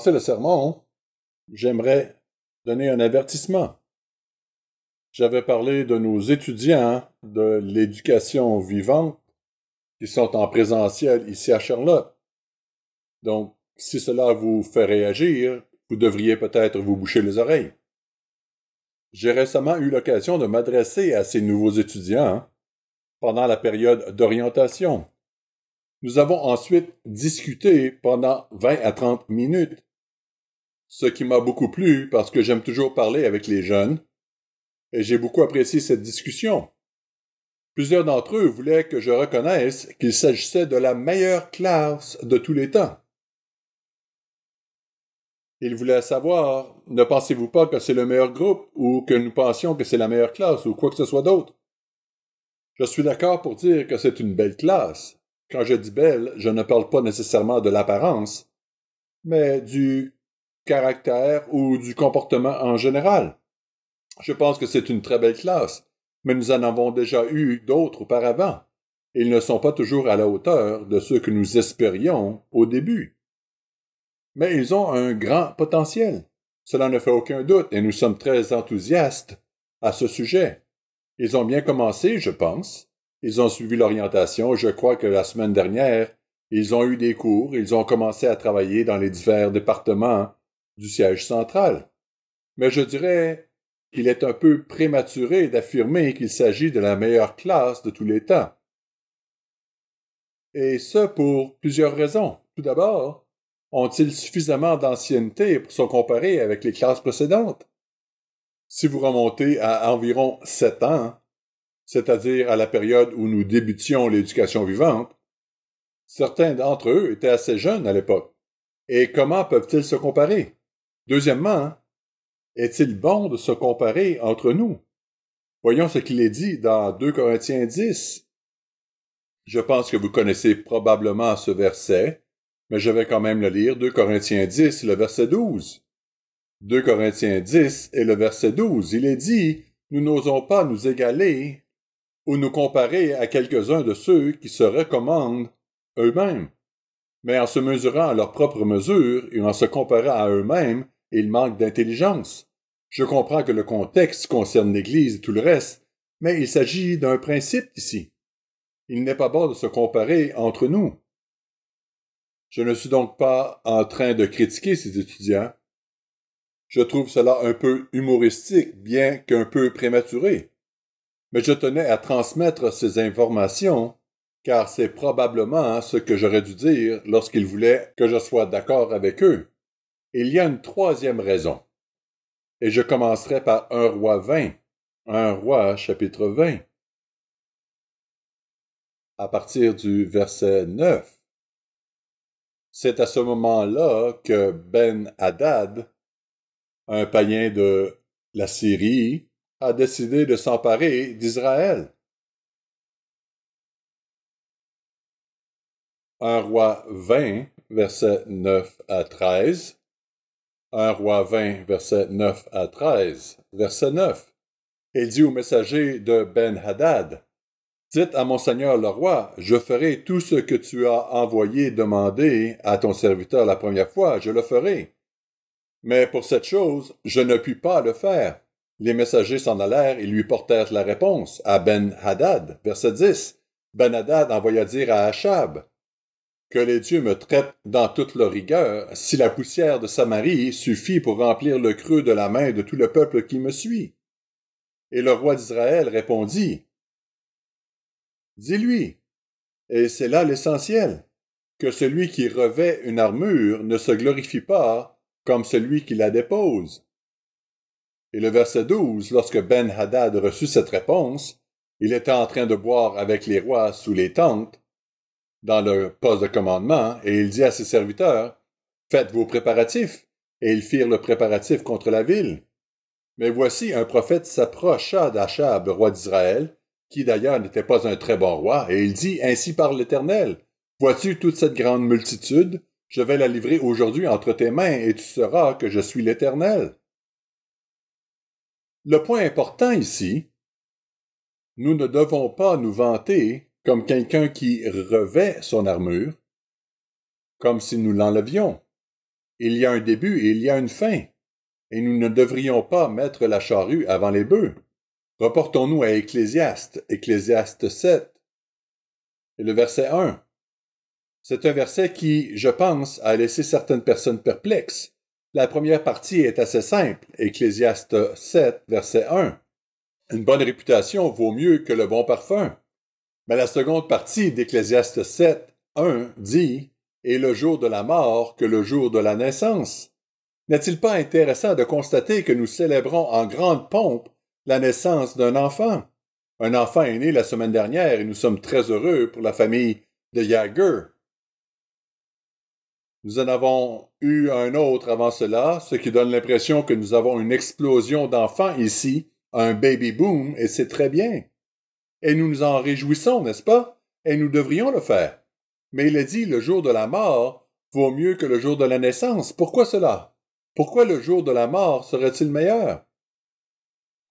commencer le sermon, j'aimerais donner un avertissement. J'avais parlé de nos étudiants de l'éducation vivante qui sont en présentiel ici à Charlotte. Donc, si cela vous fait réagir, vous devriez peut-être vous boucher les oreilles. J'ai récemment eu l'occasion de m'adresser à ces nouveaux étudiants pendant la période d'orientation. Nous avons ensuite discuté pendant 20 à 30 minutes, ce qui m'a beaucoup plu parce que j'aime toujours parler avec les jeunes et j'ai beaucoup apprécié cette discussion. Plusieurs d'entre eux voulaient que je reconnaisse qu'il s'agissait de la meilleure classe de tous les temps. Ils voulaient savoir, ne pensez-vous pas que c'est le meilleur groupe ou que nous pensions que c'est la meilleure classe ou quoi que ce soit d'autre? Je suis d'accord pour dire que c'est une belle classe. Quand je dis belle, je ne parle pas nécessairement de l'apparence, mais du caractère ou du comportement en général. Je pense que c'est une très belle classe, mais nous en avons déjà eu d'autres auparavant. Ils ne sont pas toujours à la hauteur de ceux que nous espérions au début. Mais ils ont un grand potentiel. Cela ne fait aucun doute et nous sommes très enthousiastes à ce sujet. Ils ont bien commencé, je pense. Ils ont suivi l'orientation. Je crois que la semaine dernière, ils ont eu des cours. Ils ont commencé à travailler dans les divers départements du siège central. Mais je dirais qu'il est un peu prématuré d'affirmer qu'il s'agit de la meilleure classe de tous les temps. Et ce pour plusieurs raisons. Tout d'abord, ont-ils suffisamment d'ancienneté pour se comparer avec les classes précédentes? Si vous remontez à environ 7 ans, c'est-à-dire à la période où nous débutions l'éducation vivante, certains d'entre eux étaient assez jeunes à l'époque. Et comment peuvent-ils se comparer? Deuxièmement, est-il bon de se comparer entre nous? Voyons ce qu'il est dit dans 2 Corinthiens 10. Je pense que vous connaissez probablement ce verset, mais je vais quand même le lire. 2 Corinthiens 10, le verset 12. 2 Corinthiens 10 et le verset 12. Il est dit, « Nous n'osons pas nous égaler ou nous comparer à quelques-uns de ceux qui se recommandent eux-mêmes. Mais en se mesurant à leur propre mesure et en se comparant à eux-mêmes, ils manquent d'intelligence. Je comprends que le contexte concerne l'Église et tout le reste, mais il s'agit d'un principe ici. Il n'est pas bon de se comparer entre nous. Je ne suis donc pas en train de critiquer ces étudiants. Je trouve cela un peu humoristique, bien qu'un peu prématuré. Mais je tenais à transmettre ces informations, car c'est probablement ce que j'aurais dû dire lorsqu'ils voulaient que je sois d'accord avec eux. Il y a une troisième raison. Et je commencerai par 1 Roi 20. 1 Roi, chapitre 20. À partir du verset 9. C'est à ce moment-là que Ben-Hadad, un païen de la Syrie, a décidé de s'emparer d'Israël. 1 Roi 20, versets 9 à 13. 1 Roi 20, versets 9 à 13. Verset 9. Il dit au messager de Ben-Hadad, « Dites à mon seigneur le roi, je ferai tout ce que tu as envoyé demander à ton serviteur la première fois, je le ferai. Mais pour cette chose, je ne puis pas le faire. » Les messagers s'en allèrent et lui portèrent la réponse à Ben-Hadad. Verset 10. Ben-Hadad envoya dire à Achab, « Que les dieux me traitent dans toute leur rigueur, si la poussière de Samarie suffit pour remplir le creux de la main de tout le peuple qui me suit. » Et le roi d'Israël répondit, « Dis-lui, et c'est là l'essentiel, que celui qui revêt une armure ne se glorifie pas comme celui qui la dépose. » Et le verset 12, lorsque Ben-Hadad reçut cette réponse, il était en train de boire avec les rois sous les tentes, dans le poste de commandement, et il dit à ses serviteurs, « Faites vos préparatifs. » Et ils firent le préparatif contre la ville. Mais voici, un prophète s'approcha d'Achab, le roi d'Israël, qui d'ailleurs n'était pas un très bon roi, et il dit, « Ainsi parle l'Éternel. Vois-tu toute cette grande multitude? Je vais la livrer aujourd'hui entre tes mains, et tu sauras que je suis l'Éternel. » Le point important ici, nous ne devons pas nous vanter comme quelqu'un qui revêt son armure, comme si nous l'enlevions. Il y a un début et il y a une fin. Et nous ne devrions pas mettre la charrue avant les bœufs. Reportons-nous à Ecclésiaste 7, et le verset 1. C'est un verset qui, je pense, a laissé certaines personnes perplexes. La première partie est assez simple, Ecclésiaste 7, verset 1. Une bonne réputation vaut mieux que le bon parfum. Mais la seconde partie d'Ecclésiaste 7, 1 dit « Et le jour de la mort que le jour de la naissance ». N'est-il pas intéressant de constater que nous célébrons en grande pompe la naissance d'un enfant? Un enfant est né la semaine dernière et nous sommes très heureux pour la famille de Yager. Nous en avons eu un autre avant cela, ce qui donne l'impression que nous avons une explosion d'enfants ici, un baby boom, et c'est très bien. Et nous nous en réjouissons, n'est-ce pas? Et nous devrions le faire. Mais il est dit, le jour de la mort vaut mieux que le jour de la naissance. Pourquoi cela? Pourquoi le jour de la mort serait-il meilleur?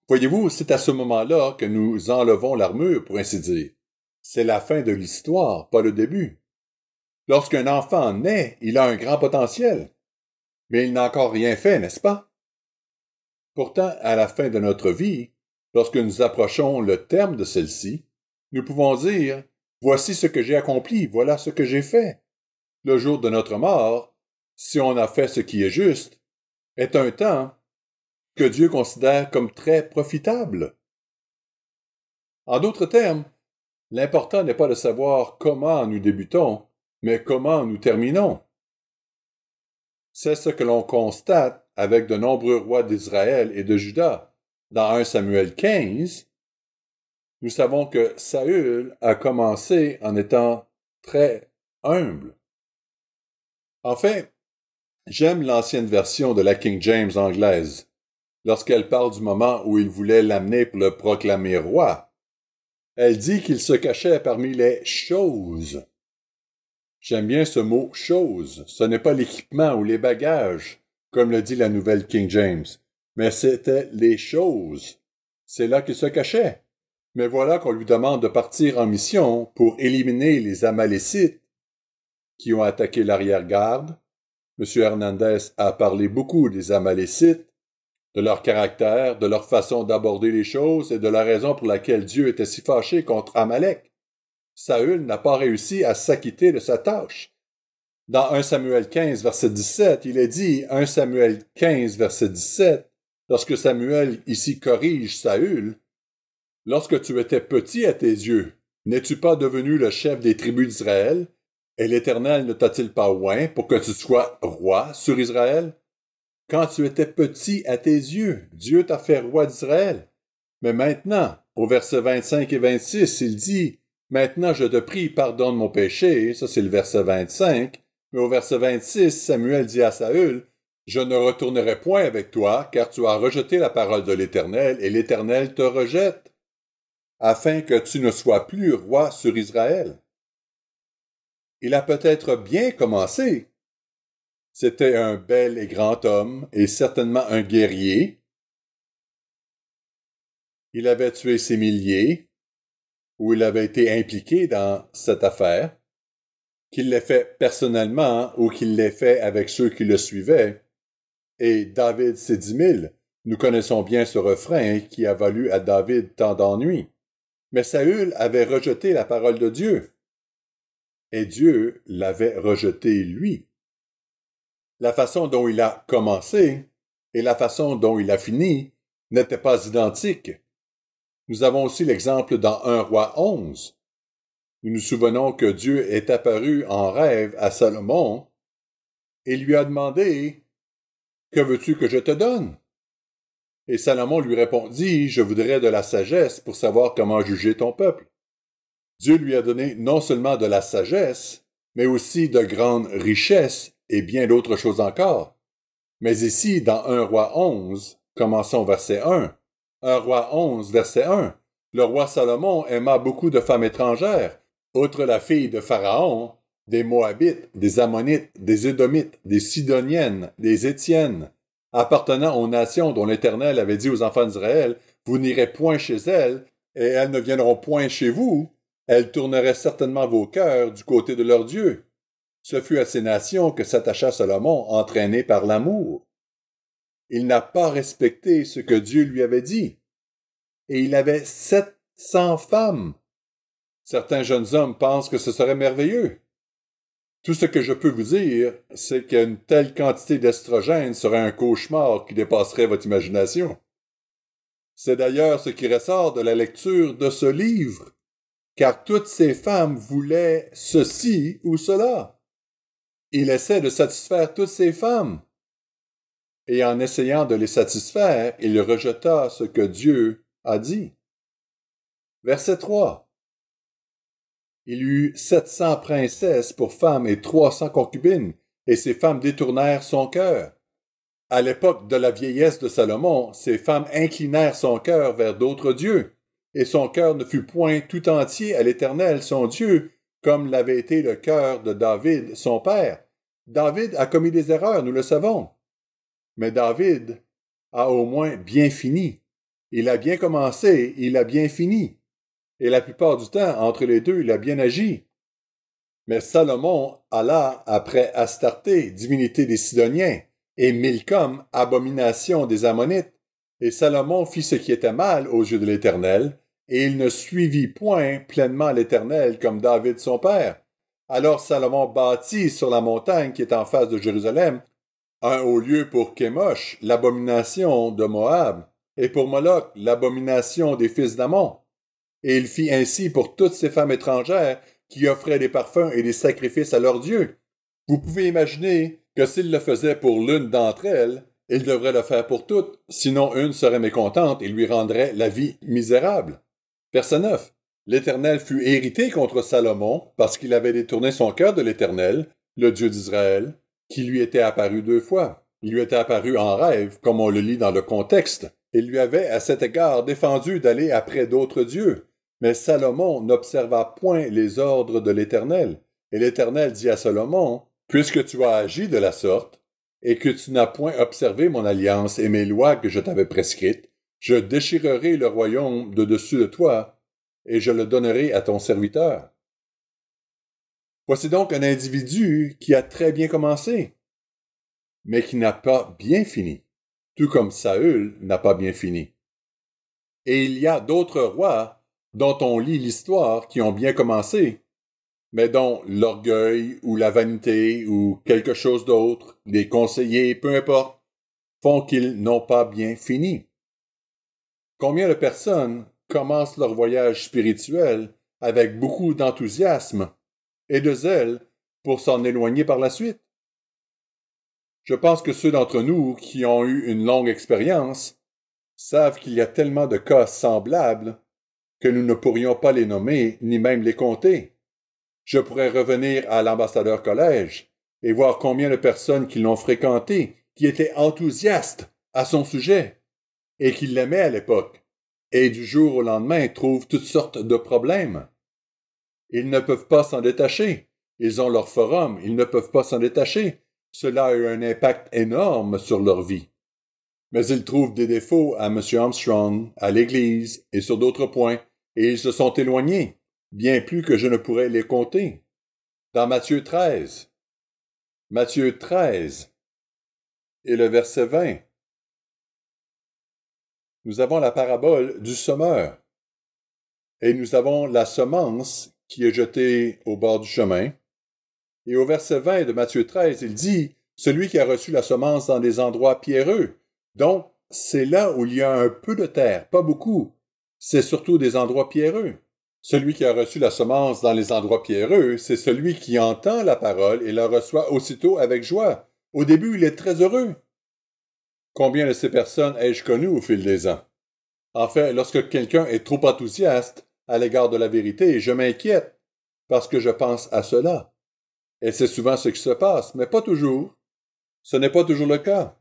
Voyez-vous, c'est à ce moment-là que nous enlevons l'armure, pour ainsi dire. C'est la fin de l'histoire, pas le début. Lorsqu'un enfant naît, il a un grand potentiel. Mais il n'a encore rien fait, n'est-ce pas? Pourtant, à la fin de notre vie, lorsque nous approchons le terme de celle-ci, nous pouvons dire « Voici ce que j'ai accompli, voilà ce que j'ai fait ». Le jour de notre mort, si on a fait ce qui est juste, est un temps que Dieu considère comme très profitable. En d'autres termes, l'important n'est pas de savoir comment nous débutons, mais comment nous terminons. C'est ce que l'on constate avec de nombreux rois d'Israël et de Juda. Dans 1 Samuel 15, nous savons que Saül a commencé en étant très humble. En fait, j'aime l'ancienne version de la King James anglaise, lorsqu'elle parle du moment où il voulait l'amener pour le proclamer roi. Elle dit qu'il se cachait parmi les choses. J'aime bien ce mot « chose ». Ce n'est pas l'équipement ou les bagages, comme le dit la nouvelle King James, mais c'était les choses. C'est là qu'il se cachait. Mais voilà qu'on lui demande de partir en mission pour éliminer les Amalécites qui ont attaqué l'arrière-garde. M. Hernandez a parlé beaucoup des Amalécites, de leur caractère, de leur façon d'aborder les choses et de la raison pour laquelle Dieu était si fâché contre Amalek. Saül n'a pas réussi à s'acquitter de sa tâche. Dans 1 Samuel 15, verset 17, il est dit, 1 Samuel 15, verset 17, lorsque Samuel ici corrige Saül, « Lorsque tu étais petit à tes yeux, n'es-tu pas devenu le chef des tribus d'Israël, et l'Éternel ne t'a-t-il pas oint pour que tu sois roi sur Israël? Quand tu étais petit à tes yeux, Dieu t'a fait roi d'Israël. Mais maintenant, au verset 25 et 26, il dit, « Maintenant je te prie, pardonne mon péché. » Ça c'est le verset 25. Mais au verset 26, Samuel dit à Saül, « Je ne retournerai point avec toi, car tu as rejeté la parole de l'Éternel, et l'Éternel te rejette, afin que tu ne sois plus roi sur Israël. » Il a peut-être bien commencé. C'était un bel et grand homme, et certainement un guerrier. Il avait tué ses milliers, ou il avait été impliqué dans cette affaire, qu'il l'ait fait personnellement ou qu'il l'ait fait avec ceux qui le suivaient. Et David, c'est 10 000. Nous connaissons bien ce refrain qui a valu à David tant d'ennuis. Mais Saül avait rejeté la parole de Dieu. Et Dieu l'avait rejeté lui. La façon dont il a commencé et la façon dont il a fini n'étaient pas identiques. Nous avons aussi l'exemple dans 1 Roi 11. Nous nous souvenons que Dieu est apparu en rêve à Salomon et lui a demandé « Que veux-tu que je te donne? » Et Salomon lui répondit « Je voudrais de la sagesse pour savoir comment juger ton peuple. » Dieu lui a donné non seulement de la sagesse, mais aussi de grandes richesses et bien d'autres choses encore. Mais ici, dans 1 Roi 11, commençons verset 1. 1 Roi 11, verset 1. Le roi Salomon aima beaucoup de femmes étrangères, outre la fille de Pharaon, des Moabites, des Ammonites, des Édomites, des Sidoniennes, des Étiennes, appartenant aux nations dont l'Éternel avait dit aux enfants d'Israël, « Vous n'irez point chez elles, et elles ne viendront point chez vous. Elles tourneraient certainement vos cœurs du côté de leur Dieu. » Ce fut à ces nations que s'attacha Salomon, entraîné par l'amour. Il n'a pas respecté ce que Dieu lui avait dit. Et il avait 700 femmes. Certains jeunes hommes pensent que ce serait merveilleux. Tout ce que je peux vous dire, c'est qu'une telle quantité d'estrogène serait un cauchemar qui dépasserait votre imagination. C'est d'ailleurs ce qui ressort de la lecture de ce livre, car toutes ces femmes voulaient ceci ou cela. Il essaie de satisfaire toutes ces femmes. Et en essayant de les satisfaire, il rejeta ce que Dieu a dit. Verset 3. Il eut 700 princesses pour femmes et 300 concubines, et ces femmes détournèrent son cœur. À l'époque de la vieillesse de Salomon, ces femmes inclinèrent son cœur vers d'autres dieux, et son cœur ne fut point tout entier à l'Éternel, son Dieu, comme l'avait été le cœur de David, son père. David a commis des erreurs, nous le savons. Mais David a au moins bien fini. Il a bien commencé, il a bien fini. Et la plupart du temps, entre les deux, il a bien agi. Mais Salomon alla après Astarté, divinité des Sidoniens, et Milcom, abomination des Ammonites. Et Salomon fit ce qui était mal aux yeux de l'Éternel, et il ne suivit point pleinement l'Éternel comme David son père. Alors Salomon bâtit sur la montagne qui est en face de Jérusalem un haut lieu pour Kémosh, l'abomination de Moab, et pour Moloch, l'abomination des fils d'Ammon. Et il fit ainsi pour toutes ces femmes étrangères qui offraient des parfums et des sacrifices à leurs dieux. Vous pouvez imaginer que s'il le faisait pour l'une d'entre elles, il devrait le faire pour toutes, sinon une serait mécontente et lui rendrait la vie misérable. Verset 9. L'Éternel fut irrité contre Salomon parce qu'il avait détourné son cœur de l'Éternel, le Dieu d'Israël, qui lui était apparu 2 fois. Il lui était apparu en rêve, comme on le lit dans le contexte. Il lui avait à cet égard défendu d'aller après d'autres dieux. Mais Salomon n'observa point les ordres de l'Éternel. Et l'Éternel dit à Salomon, « Puisque tu as agi de la sorte, et que tu n'as point observé mon alliance et mes lois que je t'avais prescrites, je déchirerai le royaume de dessus de toi, et je le donnerai à ton serviteur. » Voici donc un individu qui a très bien commencé, mais qui n'a pas bien fini, tout comme Saül n'a pas bien fini. Et il y a d'autres rois dont on lit l'histoire qui ont bien commencé, mais dont l'orgueil ou la vanité ou quelque chose d'autre, les conseillers, peu importe, font qu'ils n'ont pas bien fini. Combien de personnes commencent leur voyage spirituel avec beaucoup d'enthousiasme et de zèle pour s'en éloigner par la suite? Je pense que ceux d'entre nous qui ont eu une longue expérience savent qu'il y a tellement de cas semblables que nous ne pourrions pas les nommer ni même les compter. Je pourrais revenir à l'ambassadeur collège et voir combien de personnes qui l'ont fréquenté, qui étaient enthousiastes à son sujet et qui l'aimaient à l'époque, et du jour au lendemain trouvent toutes sortes de problèmes. Ils ne peuvent pas s'en détacher. Ils ont leur forum, ils ne peuvent pas s'en détacher. Cela a eu un impact énorme sur leur vie. Mais ils trouvent des défauts à M. Armstrong, à l'Église et sur d'autres points, et ils se sont éloignés, bien plus que je ne pourrais les compter. Dans Matthieu 13, et le verset 20, nous avons la parabole du semeur, et nous avons la semence qui est jetée au bord du chemin, et au verset 20 de Matthieu 13, il dit « Celui qui a reçu la semence dans des endroits pierreux ». Donc, c'est là où il y a un peu de terre, pas beaucoup. C'est surtout des endroits pierreux. Celui qui a reçu la semence dans les endroits pierreux, c'est celui qui entend la parole et la reçoit aussitôt avec joie. Au début, il est très heureux. Combien de ces personnes ai-je connues au fil des ans? En fait, lorsque quelqu'un est trop enthousiaste à l'égard de la vérité, je m'inquiète parce que je pense à cela. Et c'est souvent ce qui se passe, mais pas toujours. Ce n'est pas toujours le cas.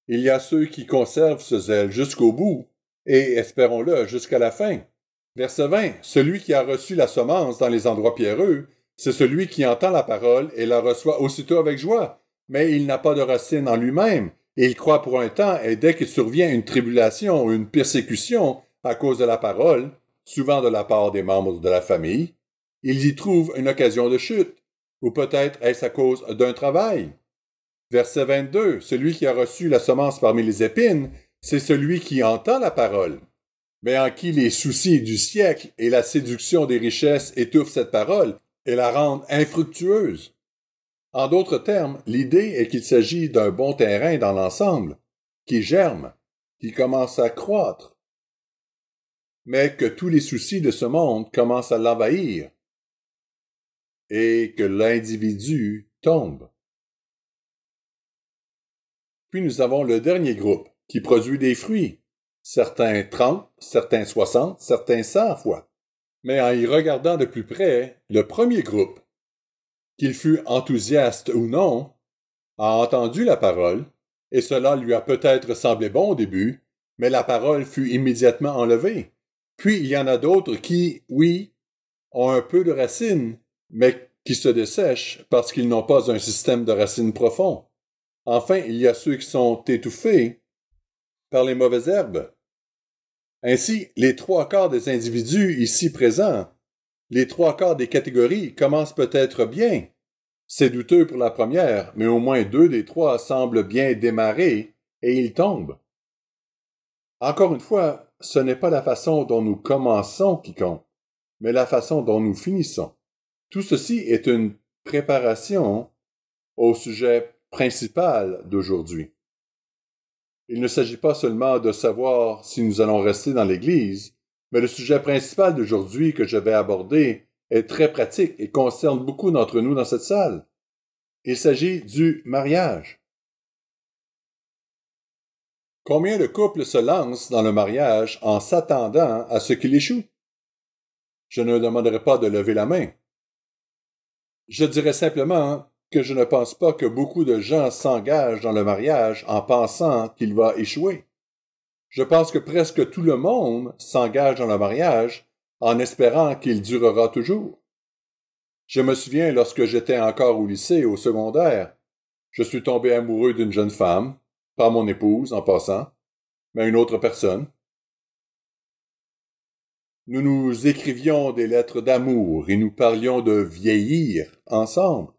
Il y a ceux qui conservent ce zèle jusqu'au bout, et, espérons-le, jusqu'à la fin. Verset 20. Celui qui a reçu la semence dans les endroits pierreux, c'est celui qui entend la parole et la reçoit aussitôt avec joie, mais il n'a pas de racine en lui-même, et il croit pour un temps, et dès qu'il survient une tribulation ou une persécution à cause de la parole, souvent de la part des membres de la famille, il y trouve une occasion de chute. Ou peut-être est-ce à cause d'un travail? Verset 22, celui qui a reçu la semence parmi les épines, c'est celui qui entend la parole, mais en qui les soucis du siècle et la séduction des richesses étouffent cette parole et la rendent infructueuse. En d'autres termes, l'idée est qu'il s'agit d'un bon terrain dans l'ensemble, qui germe, qui commence à croître, mais que tous les soucis de ce monde commencent à l'envahir et que l'individu tombe. Puis nous avons le dernier groupe, qui produit des fruits, certains 30, certains 60, certains 100 fois. Mais en y regardant de plus près, le premier groupe, qu'il fût enthousiaste ou non, a entendu la parole, et cela lui a peut-être semblé bon au début, mais la parole fut immédiatement enlevée. Puis il y en a d'autres qui, oui, ont un peu de racines, mais qui se dessèchent parce qu'ils n'ont pas un système de racines profond. Enfin, il y a ceux qui sont étouffés par les mauvaises herbes. Ainsi, les trois quarts des individus ici présents, les trois quarts des catégories commencent peut-être bien. C'est douteux pour la première, mais au moins 2 des 3 semblent bien démarrer et ils tombent. Encore une fois, ce n'est pas la façon dont nous commençons qui compte, mais la façon dont nous finissons. Tout ceci est une préparation au sujet principal d'aujourd'hui. Il ne s'agit pas seulement de savoir si nous allons rester dans l'Église, mais le sujet principal d'aujourd'hui que je vais aborder est très pratique et concerne beaucoup d'entre nous dans cette salle. Il s'agit du mariage. Combien de couples se lancent dans le mariage en s'attendant à ce qu'il échoue? Je ne demanderai pas de lever la main. Je dirais simplement que je ne pense pas que beaucoup de gens s'engagent dans le mariage en pensant qu'il va échouer. Je pense que presque tout le monde s'engage dans le mariage en espérant qu'il durera toujours. Je me souviens lorsque j'étais encore au lycée, au secondaire, je suis tombé amoureux d'une jeune femme, pas mon épouse en passant, mais une autre personne. Nous nous écrivions des lettres d'amour et nous parlions de vieillir ensemble.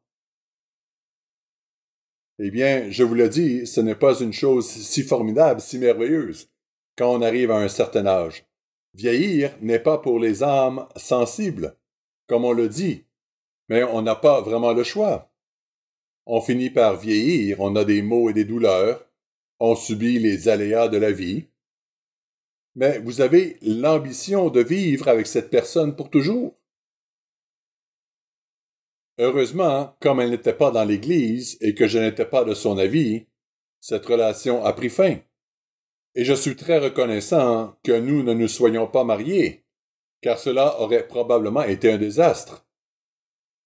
Eh bien, je vous le dis, ce n'est pas une chose si formidable, si merveilleuse, quand on arrive à un certain âge. Vieillir n'est pas pour les âmes sensibles, comme on le dit, mais on n'a pas vraiment le choix. On finit par vieillir, on a des maux et des douleurs, on subit les aléas de la vie, mais vous avez l'ambition de vivre avec cette personne pour toujours. Heureusement, comme elle n'était pas dans l'Église et que je n'étais pas de son avis, cette relation a pris fin. Et je suis très reconnaissant que nous ne nous soyons pas mariés, car cela aurait probablement été un désastre.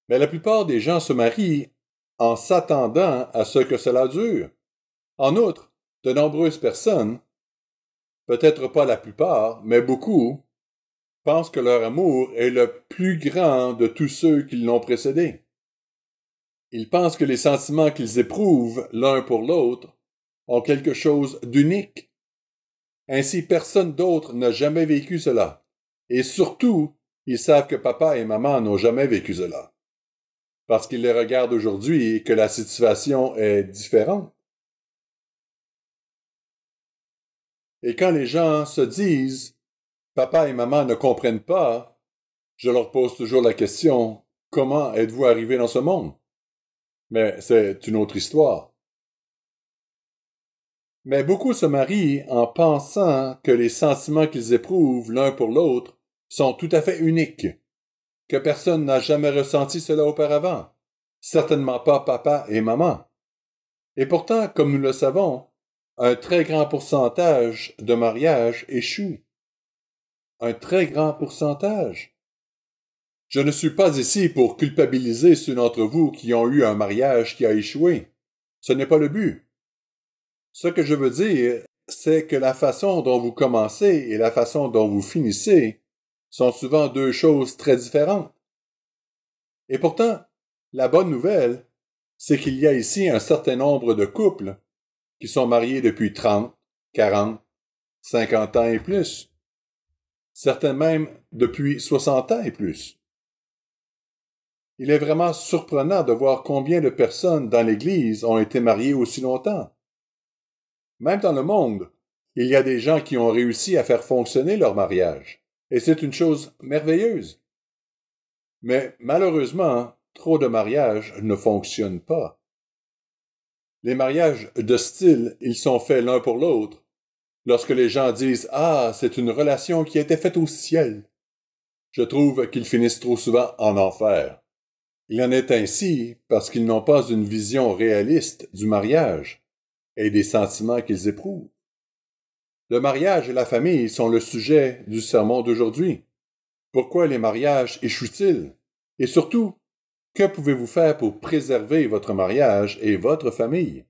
Mais la plupart des gens se marient en s'attendant à ce que cela dure. En outre, de nombreuses personnes, peut-être pas la plupart, mais beaucoup, pensent que leur amour est le plus grand de tous ceux qui l'ont précédé. Ils pensent que les sentiments qu'ils éprouvent l'un pour l'autre ont quelque chose d'unique. Ainsi, personne d'autre n'a jamais vécu cela. Et surtout, ils savent que papa et maman n'ont jamais vécu cela. Parce qu'ils les regardent aujourd'hui et que la situation est différente. Et quand les gens se disent « Papa et maman ne comprennent pas », je leur pose toujours la question « Comment êtes-vous arrivé dans ce monde ?» Mais c'est une autre histoire. Mais beaucoup se marient en pensant que les sentiments qu'ils éprouvent l'un pour l'autre sont tout à fait uniques, que personne n'a jamais ressenti cela auparavant, certainement pas papa et maman. Et pourtant, comme nous le savons, un très grand pourcentage de mariages échouent. Un très grand pourcentage. Je ne suis pas ici pour culpabiliser ceux d'entre vous qui ont eu un mariage qui a échoué. Ce n'est pas le but. Ce que je veux dire, c'est que la façon dont vous commencez et la façon dont vous finissez sont souvent deux choses très différentes. Et pourtant, la bonne nouvelle, c'est qu'il y a ici un certain nombre de couples qui sont mariés depuis 30, 40, 50 ans et plus. Certains même depuis 60 ans et plus. Il est vraiment surprenant de voir combien de personnes dans l'Église ont été mariées aussi longtemps. Même dans le monde, il y a des gens qui ont réussi à faire fonctionner leur mariage, et c'est une chose merveilleuse. Mais malheureusement, trop de mariages ne fonctionnent pas. Les mariages de style, ils sont faits l'un pour l'autre. Lorsque les gens disent « Ah, c'est une relation qui a été faite au ciel », je trouve qu'ils finissent trop souvent en enfer. Il en est ainsi parce qu'ils n'ont pas une vision réaliste du mariage et des sentiments qu'ils éprouvent. Le mariage et la famille sont le sujet du sermon d'aujourd'hui. Pourquoi les mariages échouent-ils? Et surtout, que pouvez-vous faire pour préserver votre mariage et votre famille?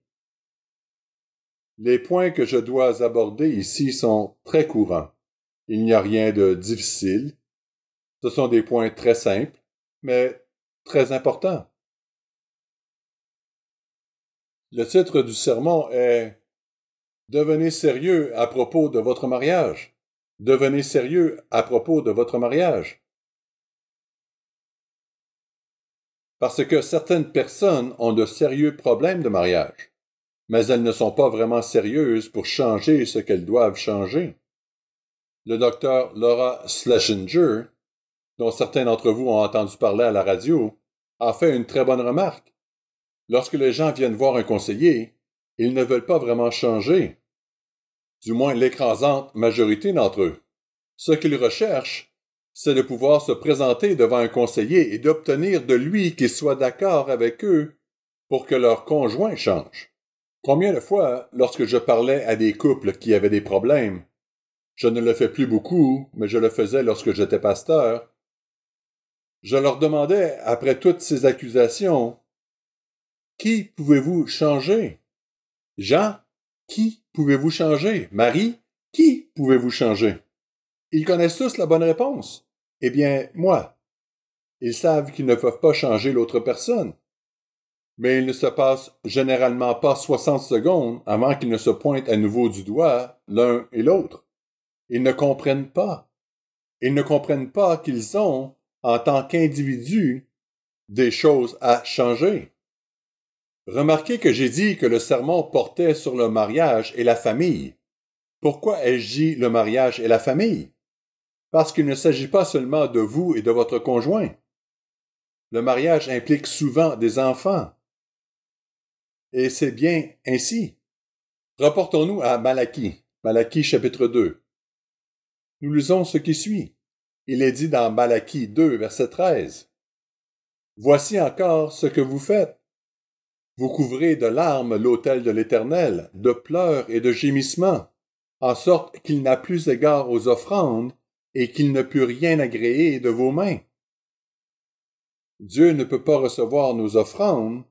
Les points que je dois aborder ici sont très courants. Il n'y a rien de difficile. Ce sont des points très simples, mais très importants. Le titre du sermon est « Devenez sérieux à propos de votre mariage ». Devenez sérieux à propos de votre mariage. Parce que certaines personnes ont de sérieux problèmes de mariage, mais elles ne sont pas vraiment sérieuses pour changer ce qu'elles doivent changer. Le docteur Laura Schlesinger, dont certains d'entre vous ont entendu parler à la radio, a fait une très bonne remarque. Lorsque les gens viennent voir un conseiller, ils ne veulent pas vraiment changer. Du moins l'écrasante majorité d'entre eux. Ce qu'ils recherchent, c'est de pouvoir se présenter devant un conseiller et d'obtenir de lui qu'il soit d'accord avec eux pour que leur conjoint change. Combien de fois, lorsque je parlais à des couples qui avaient des problèmes, je ne le fais plus beaucoup, mais je le faisais lorsque j'étais pasteur, je leur demandais, après toutes ces accusations, « Qui pouvez-vous changer? Jean, qui pouvez-vous changer? Marie, qui pouvez-vous changer? » Ils connaissent tous la bonne réponse. Eh bien, moi. Ils savent qu'ils ne peuvent pas changer l'autre personne. Mais il ne se passe généralement pas 60 secondes avant qu'ils ne se pointent à nouveau du doigt l'un et l'autre. Ils ne comprennent pas. Ils ne comprennent pas qu'ils ont, en tant qu'individus, des choses à changer. Remarquez que j'ai dit que le sermon portait sur le mariage et la famille. Pourquoi ai-je dit le mariage et la famille? Parce qu'il ne s'agit pas seulement de vous et de votre conjoint. Le mariage implique souvent des enfants. Et c'est bien ainsi. Reportons-nous à Malachie, Malachie chapitre 2. Nous lisons ce qui suit. Il est dit dans Malachie 2, verset 13. « Voici encore ce que vous faites. Vous couvrez de larmes l'autel de l'Éternel, de pleurs et de gémissements, en sorte qu'il n'a plus égard aux offrandes et qu'il ne peut rien agréer de vos mains. » Dieu ne peut pas recevoir nos offrandes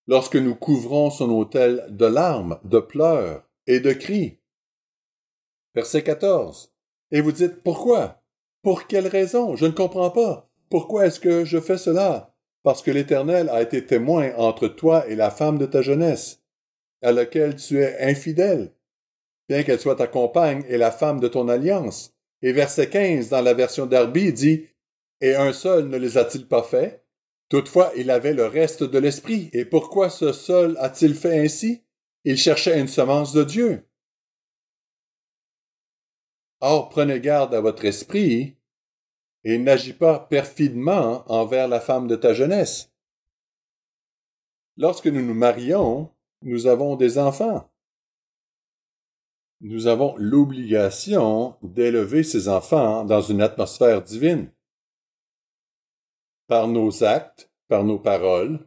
lorsque nous couvrons son autel de larmes, de pleurs et de cris. Verset 14. Et vous dites, pourquoi? Pour quelle raison? Je ne comprends pas. Pourquoi est-ce que je fais cela? Parce que l'Éternel a été témoin entre toi et la femme de ta jeunesse, à laquelle tu es infidèle, bien qu'elle soit ta compagne et la femme de ton alliance. Et verset 15 dans la version Darby dit, et un seul ne les a-t-il pas faits? Toutefois, il avait le reste de l'esprit. Et pourquoi ce seul a-t-il fait ainsi? Il cherchait une semence de Dieu. Or, prenez garde à votre esprit et n'agis pas perfidement envers la femme de ta jeunesse. Lorsque nous nous marions, nous avons des enfants. Nous avons l'obligation d'élever ces enfants dans une atmosphère divine. Par nos actes, par nos paroles,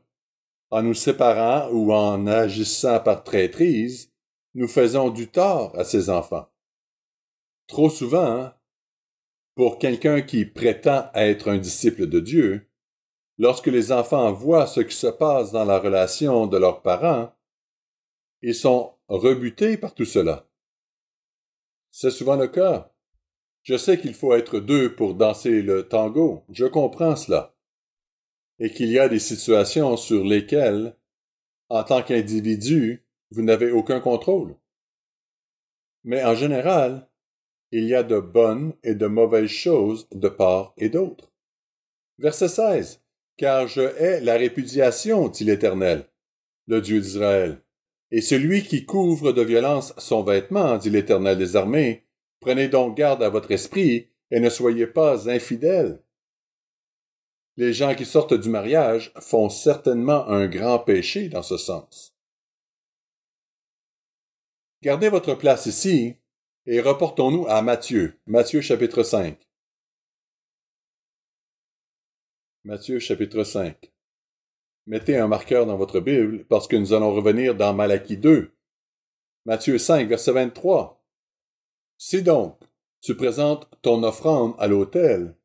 en nous séparant ou en agissant par traîtrise, nous faisons du tort à ces enfants. Trop souvent, pour quelqu'un qui prétend être un disciple de Dieu, lorsque les enfants voient ce qui se passe dans la relation de leurs parents, ils sont rebutés par tout cela. C'est souvent le cas. Je sais qu'il faut être deux pour danser le tango, je comprends cela. Et qu'il y a des situations sur lesquelles, en tant qu'individu, vous n'avez aucun contrôle. Mais en général, il y a de bonnes et de mauvaises choses de part et d'autre. Verset 16. Car je hais la répudiation, dit l'Éternel, le Dieu d'Israël. Et celui qui couvre de violence son vêtement, dit l'Éternel des armées, prenez donc garde à votre esprit et ne soyez pas infidèles. Les gens qui sortent du mariage font certainement un grand péché dans ce sens. Gardez votre place ici et reportons-nous à Matthieu, Matthieu chapitre 5. Matthieu chapitre 5. Mettez un marqueur dans votre Bible parce que nous allons revenir dans Malachie 2. Matthieu 5, verset 23. Si donc tu présentes ton offrande à l'autel,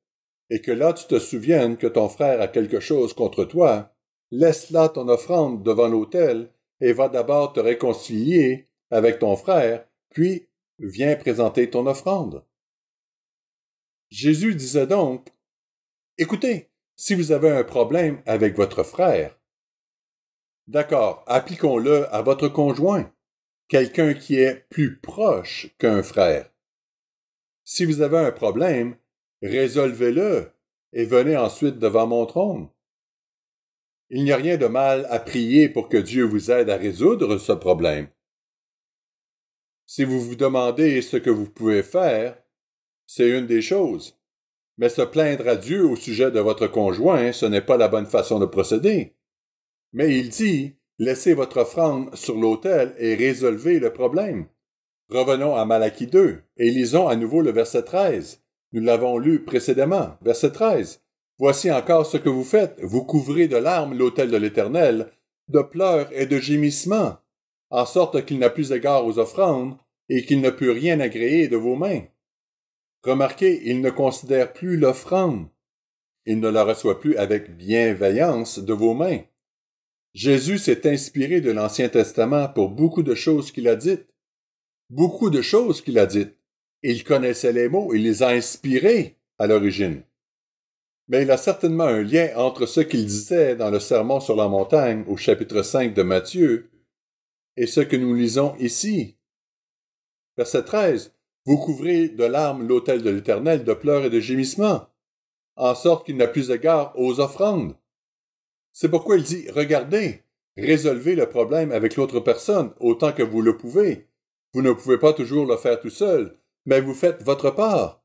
et que là tu te souviennes que ton frère a quelque chose contre toi, laisse là ton offrande devant l'autel et va d'abord te réconcilier avec ton frère, puis viens présenter ton offrande. Jésus disait donc, écoutez, si vous avez un problème avec votre frère, d'accord, appliquons-le à votre conjoint, quelqu'un qui est plus proche qu'un frère. Si vous avez un problème, résolvez-le et venez ensuite devant mon trône. Il n'y a rien de mal à prier pour que Dieu vous aide à résoudre ce problème. Si vous vous demandez ce que vous pouvez faire, c'est une des choses. Mais se plaindre à Dieu au sujet de votre conjoint, ce n'est pas la bonne façon de procéder. Mais il dit, laissez votre offrande sur l'autel et résolvez le problème. Revenons à Malachie 2 et lisons à nouveau le verset 13. Nous l'avons lu précédemment. Verset 13. Voici encore ce que vous faites. Vous couvrez de larmes l'autel de l'Éternel, de pleurs et de gémissements, en sorte qu'il n'a plus égard aux offrandes et qu'il ne peut rien agréer de vos mains. Remarquez, il ne considère plus l'offrande. Il ne la reçoit plus avec bienveillance de vos mains. Jésus s'est inspiré de l'Ancien Testament pour beaucoup de choses qu'il a dites. Beaucoup de choses qu'il a dites. Il connaissait les mots, il les a inspirés à l'origine. Mais il a certainement un lien entre ce qu'il disait dans le Sermon sur la montagne au chapitre 5 de Matthieu et ce que nous lisons ici. Verset 13. Vous couvrez de larmes l'autel de l'Éternel, de pleurs et de gémissements, en sorte qu'il n'a plus égard aux offrandes. C'est pourquoi il dit, regardez, résolvez le problème avec l'autre personne autant que vous le pouvez. Vous ne pouvez pas toujours le faire tout seul, mais vous faites votre part.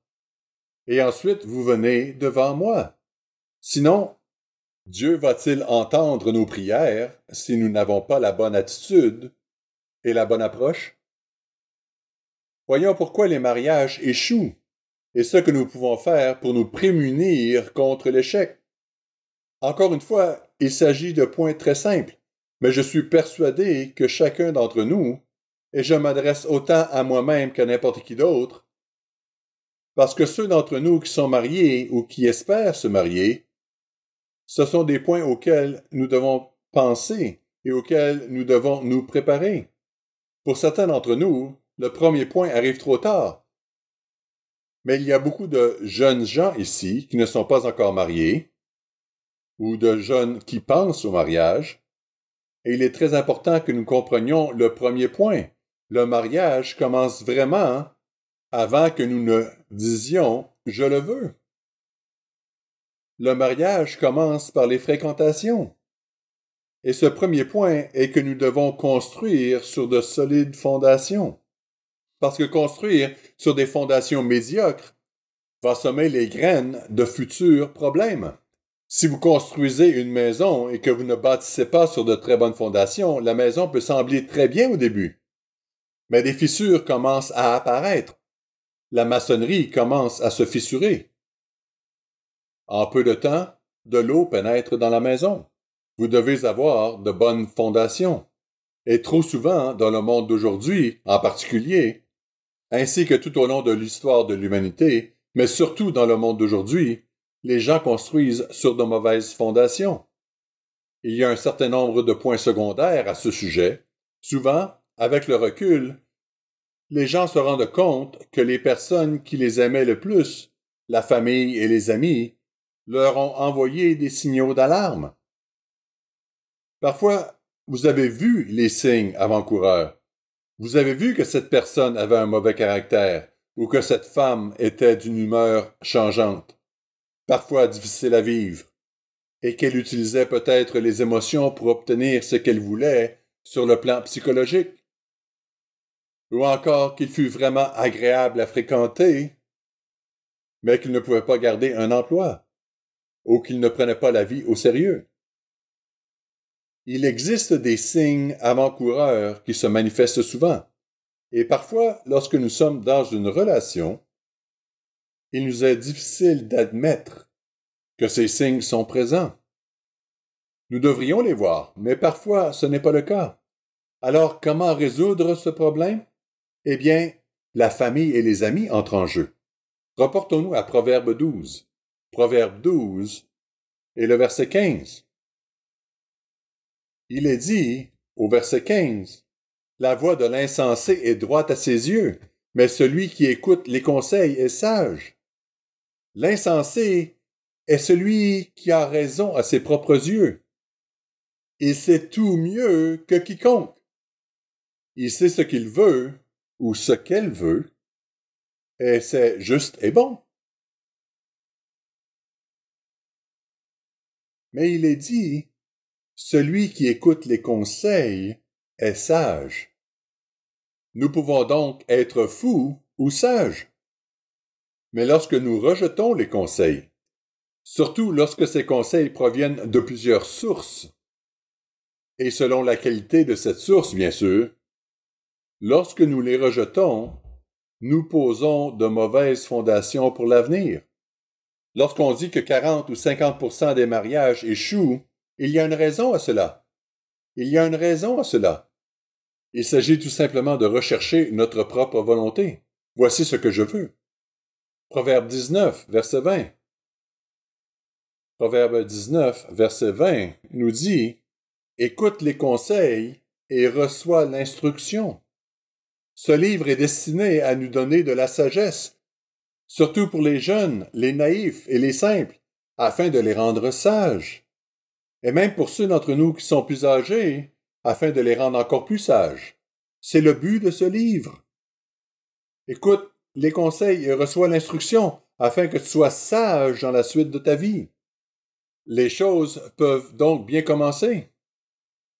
Et ensuite, vous venez devant moi. Sinon, Dieu va-t-il entendre nos prières si nous n'avons pas la bonne attitude et la bonne approche? Voyons pourquoi les mariages échouent et ce que nous pouvons faire pour nous prémunir contre l'échec. Encore une fois, il s'agit de points très simples, mais je suis persuadé que chacun d'entre nous, et je m'adresse autant à moi-même qu'à n'importe qui d'autre, parce que ceux d'entre nous qui sont mariés ou qui espèrent se marier, ce sont des points auxquels nous devons penser et auxquels nous devons nous préparer. Pour certains d'entre nous, le premier point arrive trop tard. Mais il y a beaucoup de jeunes gens ici qui ne sont pas encore mariés, ou de jeunes qui pensent au mariage, et il est très important que nous comprenions le premier point. Le mariage commence vraiment avant que nous ne disions « je le veux ». Le mariage commence par les fréquentations. Et ce premier point est que nous devons construire sur de solides fondations. Parce que construire sur des fondations médiocres va semer les graines de futurs problèmes. Si vous construisez une maison et que vous ne bâtissez pas sur de très bonnes fondations, la maison peut sembler très bien au début. Mais des fissures commencent à apparaître. La maçonnerie commence à se fissurer. En peu de temps, de l'eau pénètre dans la maison. Vous devez avoir de bonnes fondations. Et trop souvent, dans le monde d'aujourd'hui, en particulier, ainsi que tout au long de l'histoire de l'humanité, mais surtout dans le monde d'aujourd'hui, les gens construisent sur de mauvaises fondations. Il y a un certain nombre de points secondaires à ce sujet. Souvent, avec le recul, les gens se rendent compte que les personnes qui les aimaient le plus, la famille et les amis, leur ont envoyé des signaux d'alarme. Parfois, vous avez vu les signes avant-coureurs. Vous avez vu que cette personne avait un mauvais caractère ou que cette femme était d'une humeur changeante, parfois difficile à vivre. et qu'elle utilisait peut-être les émotions pour obtenir ce qu'elle voulait sur le plan psychologique. Ou encore qu'il fut vraiment agréable à fréquenter, mais qu'il ne pouvait pas garder un emploi, ou qu'il ne prenait pas la vie au sérieux. Il existe des signes avant-coureurs qui se manifestent souvent, et parfois, lorsque nous sommes dans une relation, il nous est difficile d'admettre que ces signes sont présents. Nous devrions les voir, mais parfois ce n'est pas le cas. Alors, comment résoudre ce problème? Eh bien, la famille et les amis entrent en jeu. Reportons-nous à Proverbe 12. Proverbe 12 et le verset 15. Il est dit, au verset 15, « La voix de l'insensé est droite à ses yeux, mais celui qui écoute les conseils est sage. » L'insensé est celui qui a raison à ses propres yeux. Il sait tout mieux que quiconque. Il sait ce qu'il veut ou ce qu'elle veut, et c'est juste et bon. Mais il est dit, celui qui écoute les conseils est sage. Nous pouvons donc être fous ou sages. Mais lorsque nous rejetons les conseils, surtout lorsque ces conseils proviennent de plusieurs sources, et selon la qualité de cette source, bien sûr, lorsque nous les rejetons, nous posons de mauvaises fondations pour l'avenir. Lorsqu'on dit que 40 ou 50% des mariages échouent, il y a une raison à cela. Il y a une raison à cela. Il s'agit tout simplement de rechercher notre propre volonté. Voici ce que je veux. Proverbe 19, verset 20. Proverbe 19, verset 20 nous dit « Écoute les conseils et reçois l'instruction. » Ce livre est destiné à nous donner de la sagesse, surtout pour les jeunes, les naïfs et les simples, afin de les rendre sages. Et même pour ceux d'entre nous qui sont plus âgés, afin de les rendre encore plus sages. C'est le but de ce livre. Écoute les conseils et reçois l'instruction, afin que tu sois sage dans la suite de ta vie. Les choses peuvent donc bien commencer.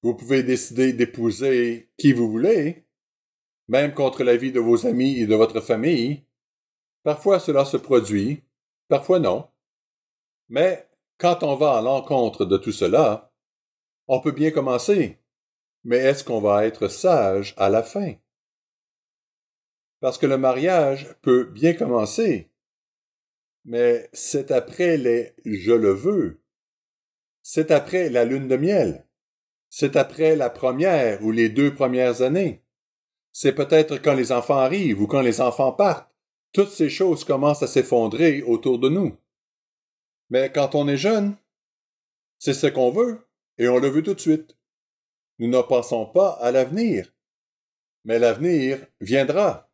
Vous pouvez décider d'épouser qui vous voulez, même contre l'avis de vos amis et de votre famille. Parfois cela se produit, parfois non. Mais quand on va à l'encontre de tout cela, on peut bien commencer. Mais est-ce qu'on va être sage à la fin? Parce que le mariage peut bien commencer, mais c'est après les « je le veux ». C'est après la lune de miel. C'est après la première ou les 2 premières années. C'est peut-être quand les enfants arrivent ou quand les enfants partent. Toutes ces choses commencent à s'effondrer autour de nous. Mais quand on est jeune, c'est ce qu'on veut et on le veut tout de suite. Nous ne pensons pas à l'avenir. Mais l'avenir viendra.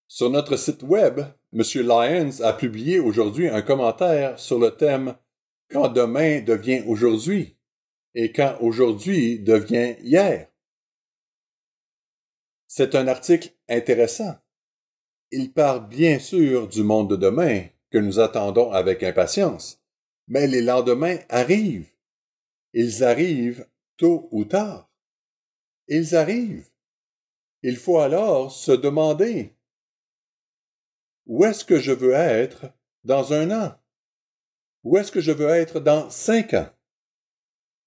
Sur notre site web, M. Lyons a publié aujourd'hui un commentaire sur le thème « Quand demain devient aujourd'hui » et « Quand aujourd'hui devient hier ». C'est un article intéressant. Il parle bien sûr du monde de demain que nous attendons avec impatience, mais les lendemains arrivent. Ils arrivent tôt ou tard. Ils arrivent. Il faut alors se demander: où est-ce que je veux être dans 1 an? Où est-ce que je veux être dans 5 ans?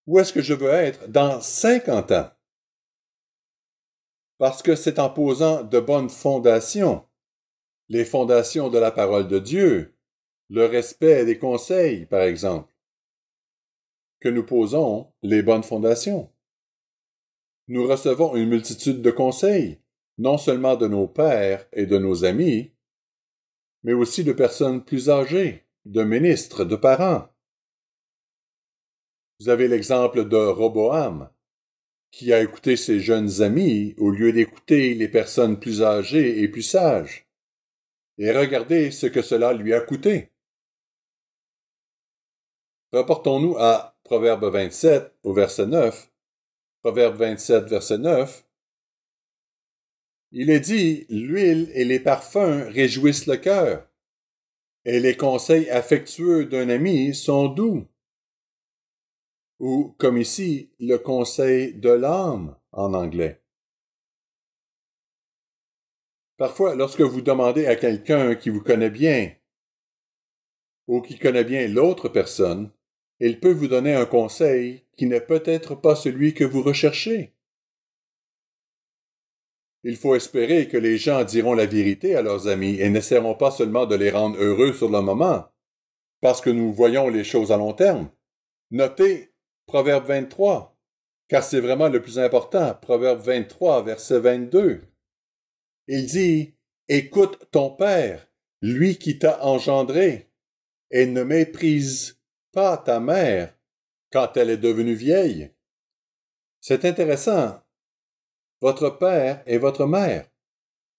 Où est-ce que je veux être dans 50 ans? Parce que c'est en posant de bonnes fondations, les fondations de la parole de Dieu, le respect des conseils, par exemple, que nous posons les bonnes fondations. Nous recevons une multitude de conseils, non seulement de nos pères et de nos amis, mais aussi de personnes plus âgées, de ministres, de parents. Vous avez l'exemple de Roboam, qui a écouté ses jeunes amis au lieu d'écouter les personnes plus âgées et plus sages. Et regardez ce que cela lui a coûté. Reportons-nous à Proverbe 27, au verset 9. Proverbe 27, verset 9. Il est dit, « L'huile et les parfums réjouissent le cœur, et les conseils affectueux d'un ami sont doux. Ou, comme ici, le conseil de l'âme en anglais. Parfois, lorsque vous demandez à quelqu'un qui vous connaît bien ou qui connaît bien l'autre personne, il peut vous donner un conseil qui n'est peut-être pas celui que vous recherchez. Il faut espérer que les gens diront la vérité à leurs amis et n'essaieront pas seulement de les rendre heureux sur le moment, parce que nous voyons les choses à long terme. Notez Proverbe 23, car c'est vraiment le plus important. Proverbe 23, verset 22. Il dit, « Écoute ton père, lui qui t'a engendré, et ne méprise pas ta mère quand elle est devenue vieille. » C'est intéressant. Votre père est votre mère.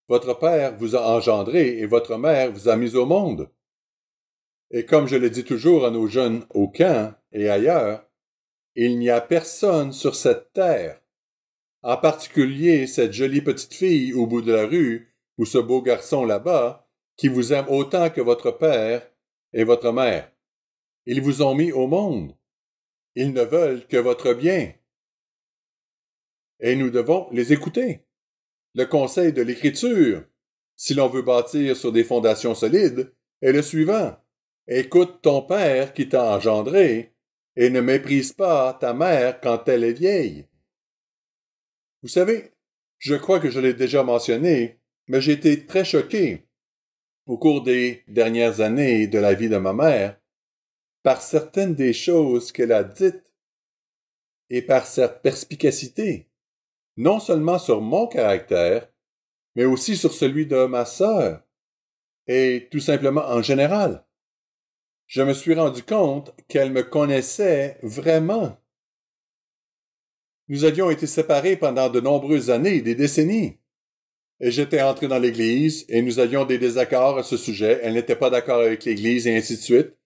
Votre père vous a engendré et votre mère vous a mis au monde. Et comme je le dis toujours à nos jeunes au camp et ailleurs, il n'y a personne sur cette terre, en particulier cette jolie petite fille au bout de la rue ou ce beau garçon là-bas, qui vous aime autant que votre père et votre mère. Ils vous ont mis au monde. Ils ne veulent que votre bien. Et nous devons les écouter. Le conseil de l'Écriture, si l'on veut bâtir sur des fondations solides, est le suivant. Écoute ton père qui t'a engendré, et ne méprise pas ta mère quand elle est vieille. Vous savez, je crois que je l'ai déjà mentionné, mais j'ai été très choqué au cours des dernières années de la vie de ma mère par certaines des choses qu'elle a dites et par sa perspicacité, non seulement sur mon caractère, mais aussi sur celui de ma sœur, et tout simplement en général. Je me suis rendu compte qu'elle me connaissait vraiment. Nous avions été séparés pendant de nombreuses années, des décennies. Et j'étais entré dans l'Église, et nous avions des désaccords à ce sujet. Elle n'était pas d'accord avec l'Église, et ainsi de suite.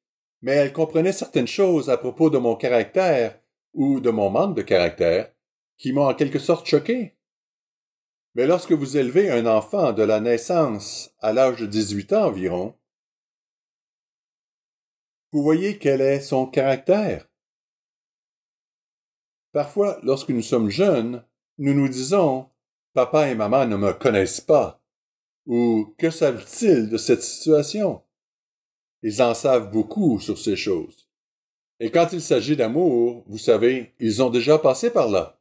Mais elle comprenait certaines choses à propos de mon caractère, ou de mon manque de caractère, qui m'ont en quelque sorte choqué. Mais lorsque vous élevez un enfant de la naissance à l'âge de 18 ans environ, vous voyez quel est son caractère. Parfois, lorsque nous sommes jeunes, nous nous disons « Papa et maman ne me connaissent pas » ou « Que savent-ils de cette situation ?» Ils en savent beaucoup sur ces choses. Et quand il s'agit d'amour, vous savez, ils ont déjà passé par là.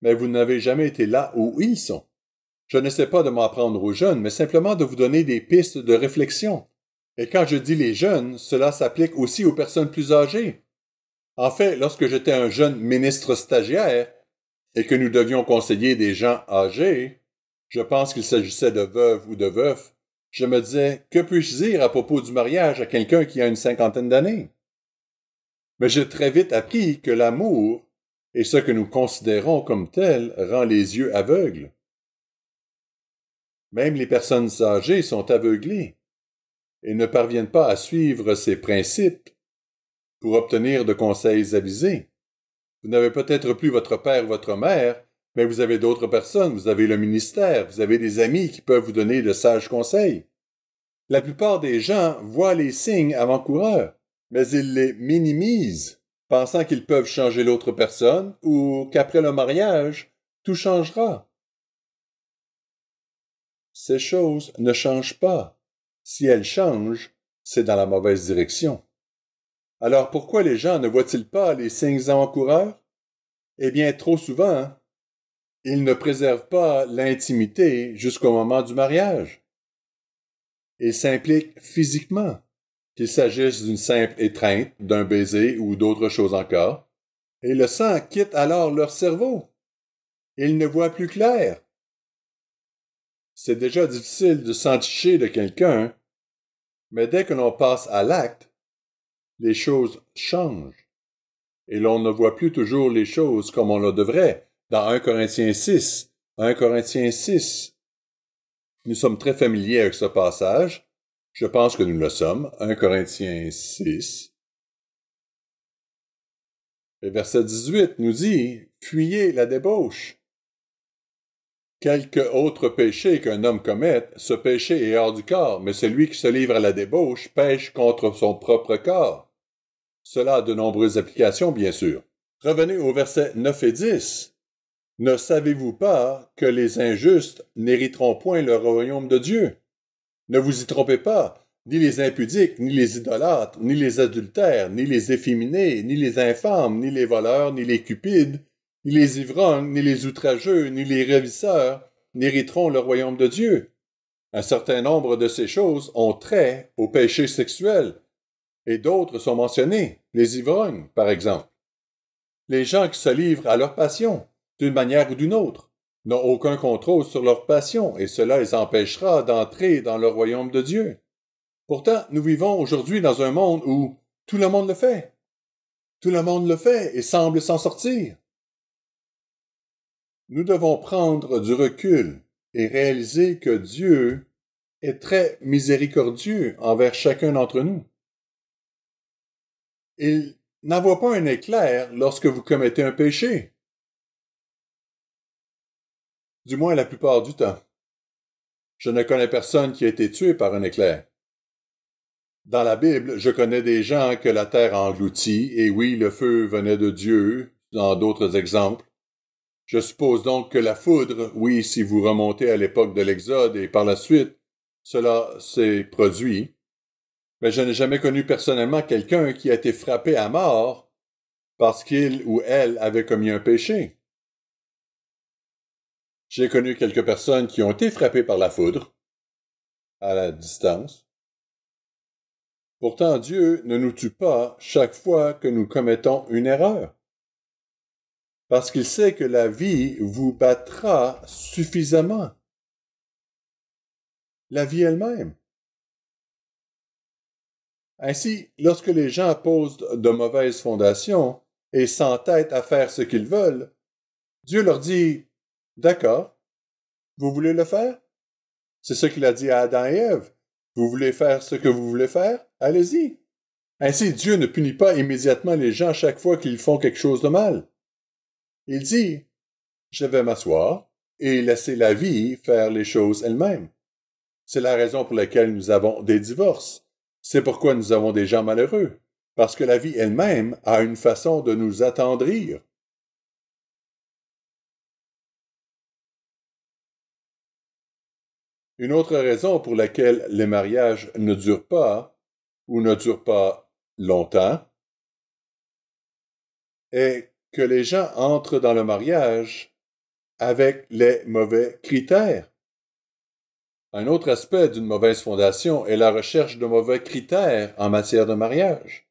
Mais vous n'avez jamais été là où ils sont. Je n'essaie pas de m'en prendre aux jeunes, mais simplement de vous donner des pistes de réflexion. Et quand je dis les jeunes, cela s'applique aussi aux personnes plus âgées. En fait, lorsque j'étais un jeune ministre stagiaire et que nous devions conseiller des gens âgés, je pense qu'il s'agissait de veuves ou de veufs, je me disais, que puis-je dire à propos du mariage à quelqu'un qui a une cinquantaine d'années? Mais j'ai très vite appris que l'amour, et ce que nous considérons comme tel, rend les yeux aveugles. Même les personnes âgées sont aveuglées et ne parviennent pas à suivre ces principes pour obtenir de conseils avisés. Vous n'avez peut-être plus votre père ou votre mère, mais vous avez d'autres personnes, vous avez le ministère, vous avez des amis qui peuvent vous donner de sages conseils. La plupart des gens voient les signes avant-coureurs, mais ils les minimisent, pensant qu'ils peuvent changer l'autre personne ou qu'après le mariage, tout changera. Ces choses ne changent pas. Si elles changent, c'est dans la mauvaise direction. Alors pourquoi les gens ne voient-ils pas les signes avant-coureurs? Eh bien, trop souvent, ils ne préservent pas l'intimité jusqu'au moment du mariage. Ils s'impliquent physiquement, qu'il s'agisse d'une simple étreinte, d'un baiser ou d'autres choses encore, et le sang quitte alors leur cerveau. Ils ne voient plus clair. C'est déjà difficile de s'enticher de quelqu'un, mais dès que l'on passe à l'acte, les choses changent. Et l'on ne voit plus toujours les choses comme on le devrait. Dans 1 Corinthiens 6, 1 Corinthiens 6, nous sommes très familiers avec ce passage. Je pense que nous le sommes. 1 Corinthiens 6. Et verset 18 nous dit « Fuyez la débauche ». quelque autre péché qu'un homme commette, ce péché est hors du corps, mais celui qui se livre à la débauche pêche contre son propre corps. Cela a de nombreuses applications, bien sûr. Revenez au verset 9 et 10. Ne savez-vous pas que les injustes n'hériteront point le royaume de Dieu? Ne vous y trompez pas, ni les impudiques, ni les idolâtres, ni les adultères, ni les efféminés, ni les infâmes, ni les voleurs, ni les cupides, ni les ivrognes, ni les outrageux, ni les ravisseurs n'hériteront le royaume de Dieu. Un certain nombre de ces choses ont trait au péché sexuel, et d'autres sont mentionnées, les ivrognes, par exemple. Les gens qui se livrent à leur passion, d'une manière ou d'une autre, n'ont aucun contrôle sur leur passion, et cela les empêchera d'entrer dans le royaume de Dieu. Pourtant, nous vivons aujourd'hui dans un monde où tout le monde le fait. Tout le monde le fait et semble s'en sortir. Nous devons prendre du recul et réaliser que Dieu est très miséricordieux envers chacun d'entre nous. Il n'envoie pas un éclair lorsque vous commettez un péché. Du moins la plupart du temps. Je ne connais personne qui a été tué par un éclair. Dans la Bible, je connais des gens que la terre a engloutis, et oui, le feu venait de Dieu, dans d'autres exemples. Je suppose donc que la foudre, oui, si vous remontez à l'époque de l'Exode et par la suite, cela s'est produit. Mais je n'ai jamais connu personnellement quelqu'un qui a été frappé à mort parce qu'il ou elle avait commis un péché. J'ai connu quelques personnes qui ont été frappées par la foudre, à la distance. Pourtant, Dieu ne nous tue pas chaque fois que nous commettons une erreur, parce qu'il sait que la vie vous battra suffisamment. La vie elle-même. Ainsi, lorsque les gens posent de mauvaises fondations et s'entêtent à faire ce qu'ils veulent, Dieu leur dit « D'accord, vous voulez le faire? » C'est ce qu'il a dit à Adam et Ève. Vous voulez faire ce que vous voulez faire? Allez-y. Ainsi, Dieu ne punit pas immédiatement les gens chaque fois qu'ils font quelque chose de mal. Il dit « Je vais m'asseoir et laisser la vie faire les choses elle-même. » C'est la raison pour laquelle nous avons des divorces. C'est pourquoi nous avons des gens malheureux, parce que la vie elle-même a une façon de nous attendrir. Une autre raison pour laquelle les mariages ne durent pas, ou ne durent pas longtemps, est que les gens entrent dans le mariage avec les mauvais critères. Un autre aspect d'une mauvaise fondation est la recherche de mauvais critères en matière de mariage.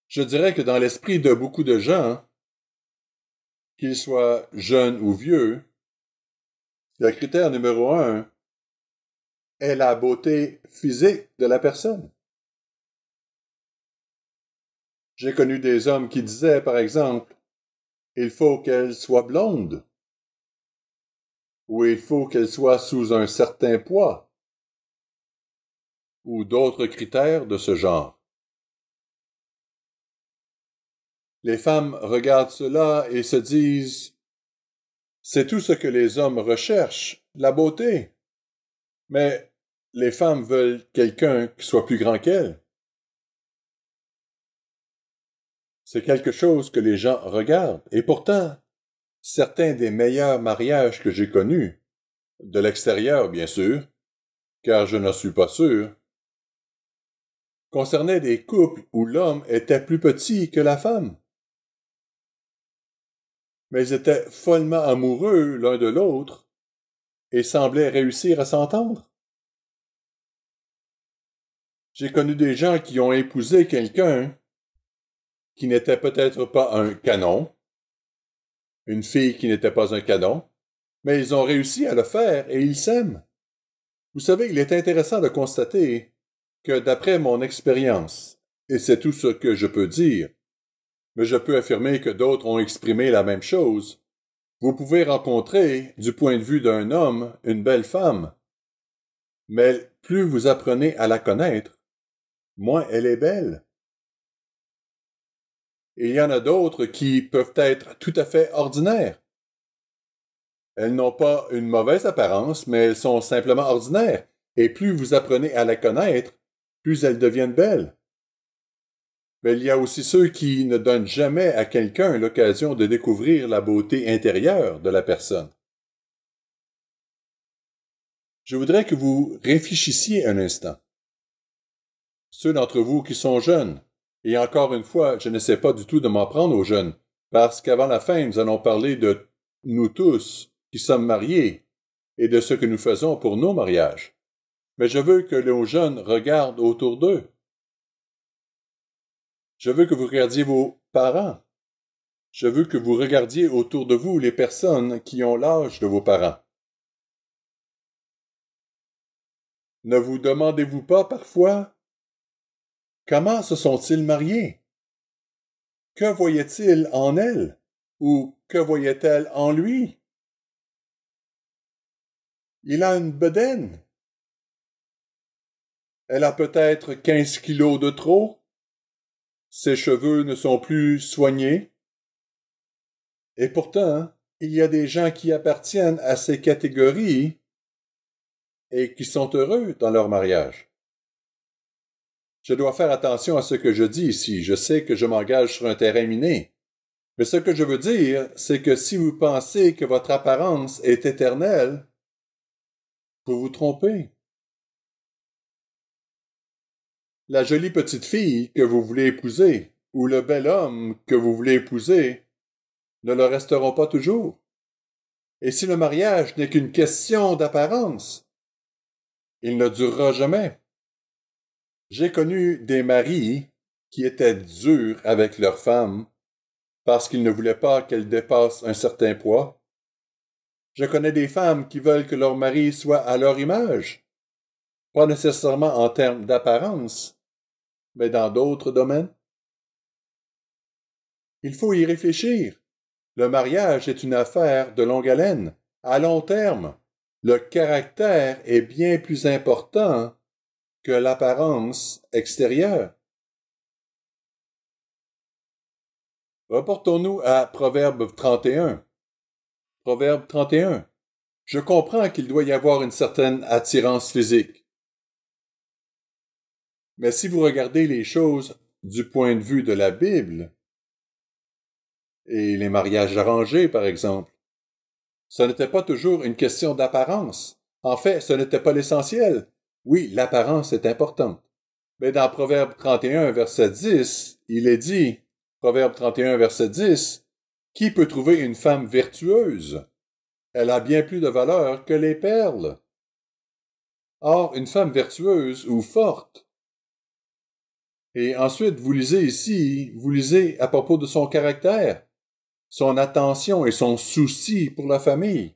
Je dirais que dans l'esprit de beaucoup de gens, qu'ils soient jeunes ou vieux, le critère numéro 1 est la beauté physique de la personne. J'ai connu des hommes qui disaient, par exemple, « Il faut qu'elle soit blonde » ou « Il faut qu'elle soit sous un certain poids » ou d'autres critères de ce genre. Les femmes regardent cela et se disent « C'est tout ce que les hommes recherchent, la beauté. » Mais les femmes veulent quelqu'un qui soit plus grand qu'elles. C'est quelque chose que les gens regardent. Et pourtant, certains des meilleurs mariages que j'ai connus, de l'extérieur bien sûr, car je n'en suis pas sûr, concernaient des couples où l'homme était plus petit que la femme. Mais ils étaient follement amoureux l'un de l'autre et semblaient réussir à s'entendre. J'ai connu des gens qui ont épousé quelqu'un qui n'était peut-être pas un canon, une fille qui n'était pas un canon, mais ils ont réussi à le faire et ils s'aiment. Vous savez, il est intéressant de constater que d'après mon expérience, et c'est tout ce que je peux dire, mais je peux affirmer que d'autres ont exprimé la même chose, vous pouvez rencontrer, du point de vue d'un homme, une belle femme, mais plus vous apprenez à la connaître, moins elle est belle. Et il y en a d'autres qui peuvent être tout à fait ordinaires. Elles n'ont pas une mauvaise apparence, mais elles sont simplement ordinaires, et plus vous apprenez à la connaître, plus elles deviennent belles. Mais il y a aussi ceux qui ne donnent jamais à quelqu'un l'occasion de découvrir la beauté intérieure de la personne. Je voudrais que vous réfléchissiez un instant. Ceux d'entre vous qui sont jeunes, et encore une fois, je n'essaie pas du tout de m'en prendre aux jeunes, parce qu'avant la fin, nous allons parler de nous tous qui sommes mariés et de ce que nous faisons pour nos mariages. Mais je veux que nos jeunes regardent autour d'eux. Je veux que vous regardiez vos parents. Je veux que vous regardiez autour de vous les personnes qui ont l'âge de vos parents. Ne vous demandez-vous pas parfois comment se sont-ils mariés? Que voyait-il en elle? Ou que voyait-elle en lui? Il a une bedaine. Elle a peut-être 15 kilos de trop. Ses cheveux ne sont plus soignés. Et pourtant, il y a des gens qui appartiennent à ces catégories et qui sont heureux dans leur mariage. Je dois faire attention à ce que je dis ici. Je sais que je m'engage sur un terrain miné. Mais ce que je veux dire, c'est que si vous pensez que votre apparence est éternelle, vous vous trompez. La jolie petite fille que vous voulez épouser ou le bel homme que vous voulez épouser ne le resteront pas toujours. Et si le mariage n'est qu'une question d'apparence, il ne durera jamais. J'ai connu des maris qui étaient durs avec leurs femmes parce qu'ils ne voulaient pas qu'elles dépassent un certain poids. Je connais des femmes qui veulent que leur mari soit à leur image, pas nécessairement en termes d'apparence, mais dans d'autres domaines. Il faut y réfléchir. Le mariage est une affaire de longue haleine, à long terme. Le caractère est bien plus important que l'apparence extérieure. Reportons-nous à Proverbe 31. Proverbe 31. Je comprends qu'il doit y avoir une certaine attirance physique. Mais si vous regardez les choses du point de vue de la Bible, et les mariages arrangés, par exemple, ce n'était pas toujours une question d'apparence. En fait, ce n'était pas l'essentiel. Oui, l'apparence est importante. Mais dans Proverbe 31, verset 10, il est dit, Proverbe 31, verset 10, qui peut trouver une femme vertueuse? Elle a bien plus de valeur que les perles. Or, une femme vertueuse ou forte. Et ensuite, vous lisez à propos de son caractère, son attention et son souci pour la famille.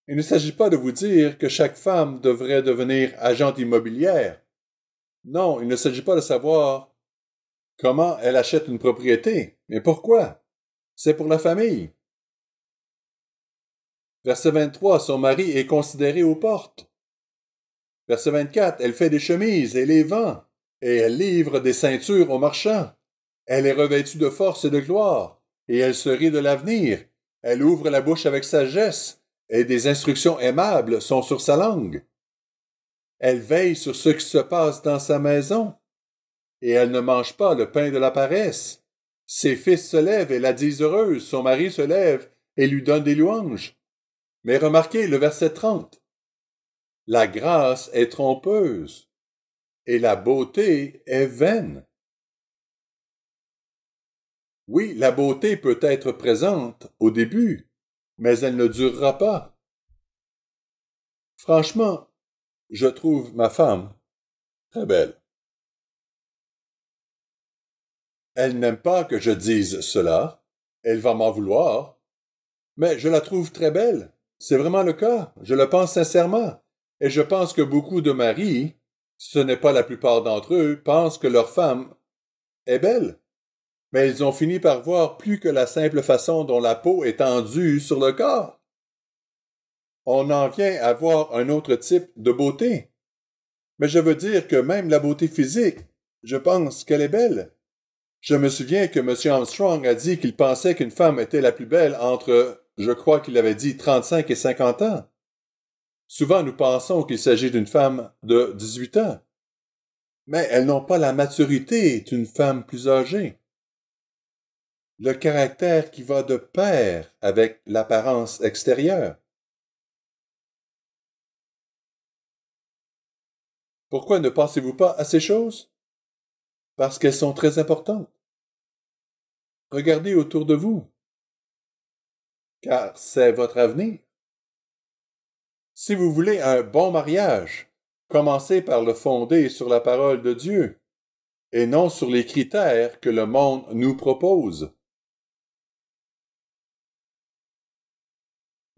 Il ne s'agit pas de vous dire que chaque femme devrait devenir agente immobilière. Non, il ne s'agit pas de savoir comment elle achète une propriété. Mais pourquoi? C'est pour la famille. Verset 23, son mari est considéré aux portes. Verset 24, elle fait des chemises et les vend, et elle livre des ceintures aux marchands. Elle est revêtue de force et de gloire, et elle se rit de l'avenir. Elle ouvre la bouche avec sagesse, et des instructions aimables sont sur sa langue. Elle veille sur ce qui se passe dans sa maison, et elle ne mange pas le pain de la paresse. Ses fils se lèvent et la disent heureuse, son mari se lève et lui donne des louanges. Mais remarquez le verset 30. La grâce est trompeuse, et la beauté est vaine. Oui, la beauté peut être présente au début, mais elle ne durera pas. Franchement, je trouve ma femme très belle. Elle n'aime pas que je dise cela, elle va m'en vouloir, mais je la trouve très belle. C'est vraiment le cas, je le pense sincèrement. Et je pense que beaucoup de maris, ce n'est pas la plupart d'entre eux, pensent que leur femme est belle. Mais ils ont fini par voir plus que la simple façon dont la peau est tendue sur le corps. On en vient à voir un autre type de beauté. Mais je veux dire que même la beauté physique, je pense qu'elle est belle. Je me souviens que M. Armstrong a dit qu'il pensait qu'une femme était la plus belle entre je crois qu'il avait dit 35 et 50 ans. Souvent, nous pensons qu'il s'agit d'une femme de 18 ans. Mais elles n'ont pas la maturité d'une femme plus âgée. Le caractère qui va de pair avec l'apparence extérieure. Pourquoi ne pensez-vous pas à ces choses? Parce qu'elles sont très importantes. Regardez autour de vous, car c'est votre avenir. Si vous voulez un bon mariage, commencez par le fonder sur la parole de Dieu, et non sur les critères que le monde nous propose.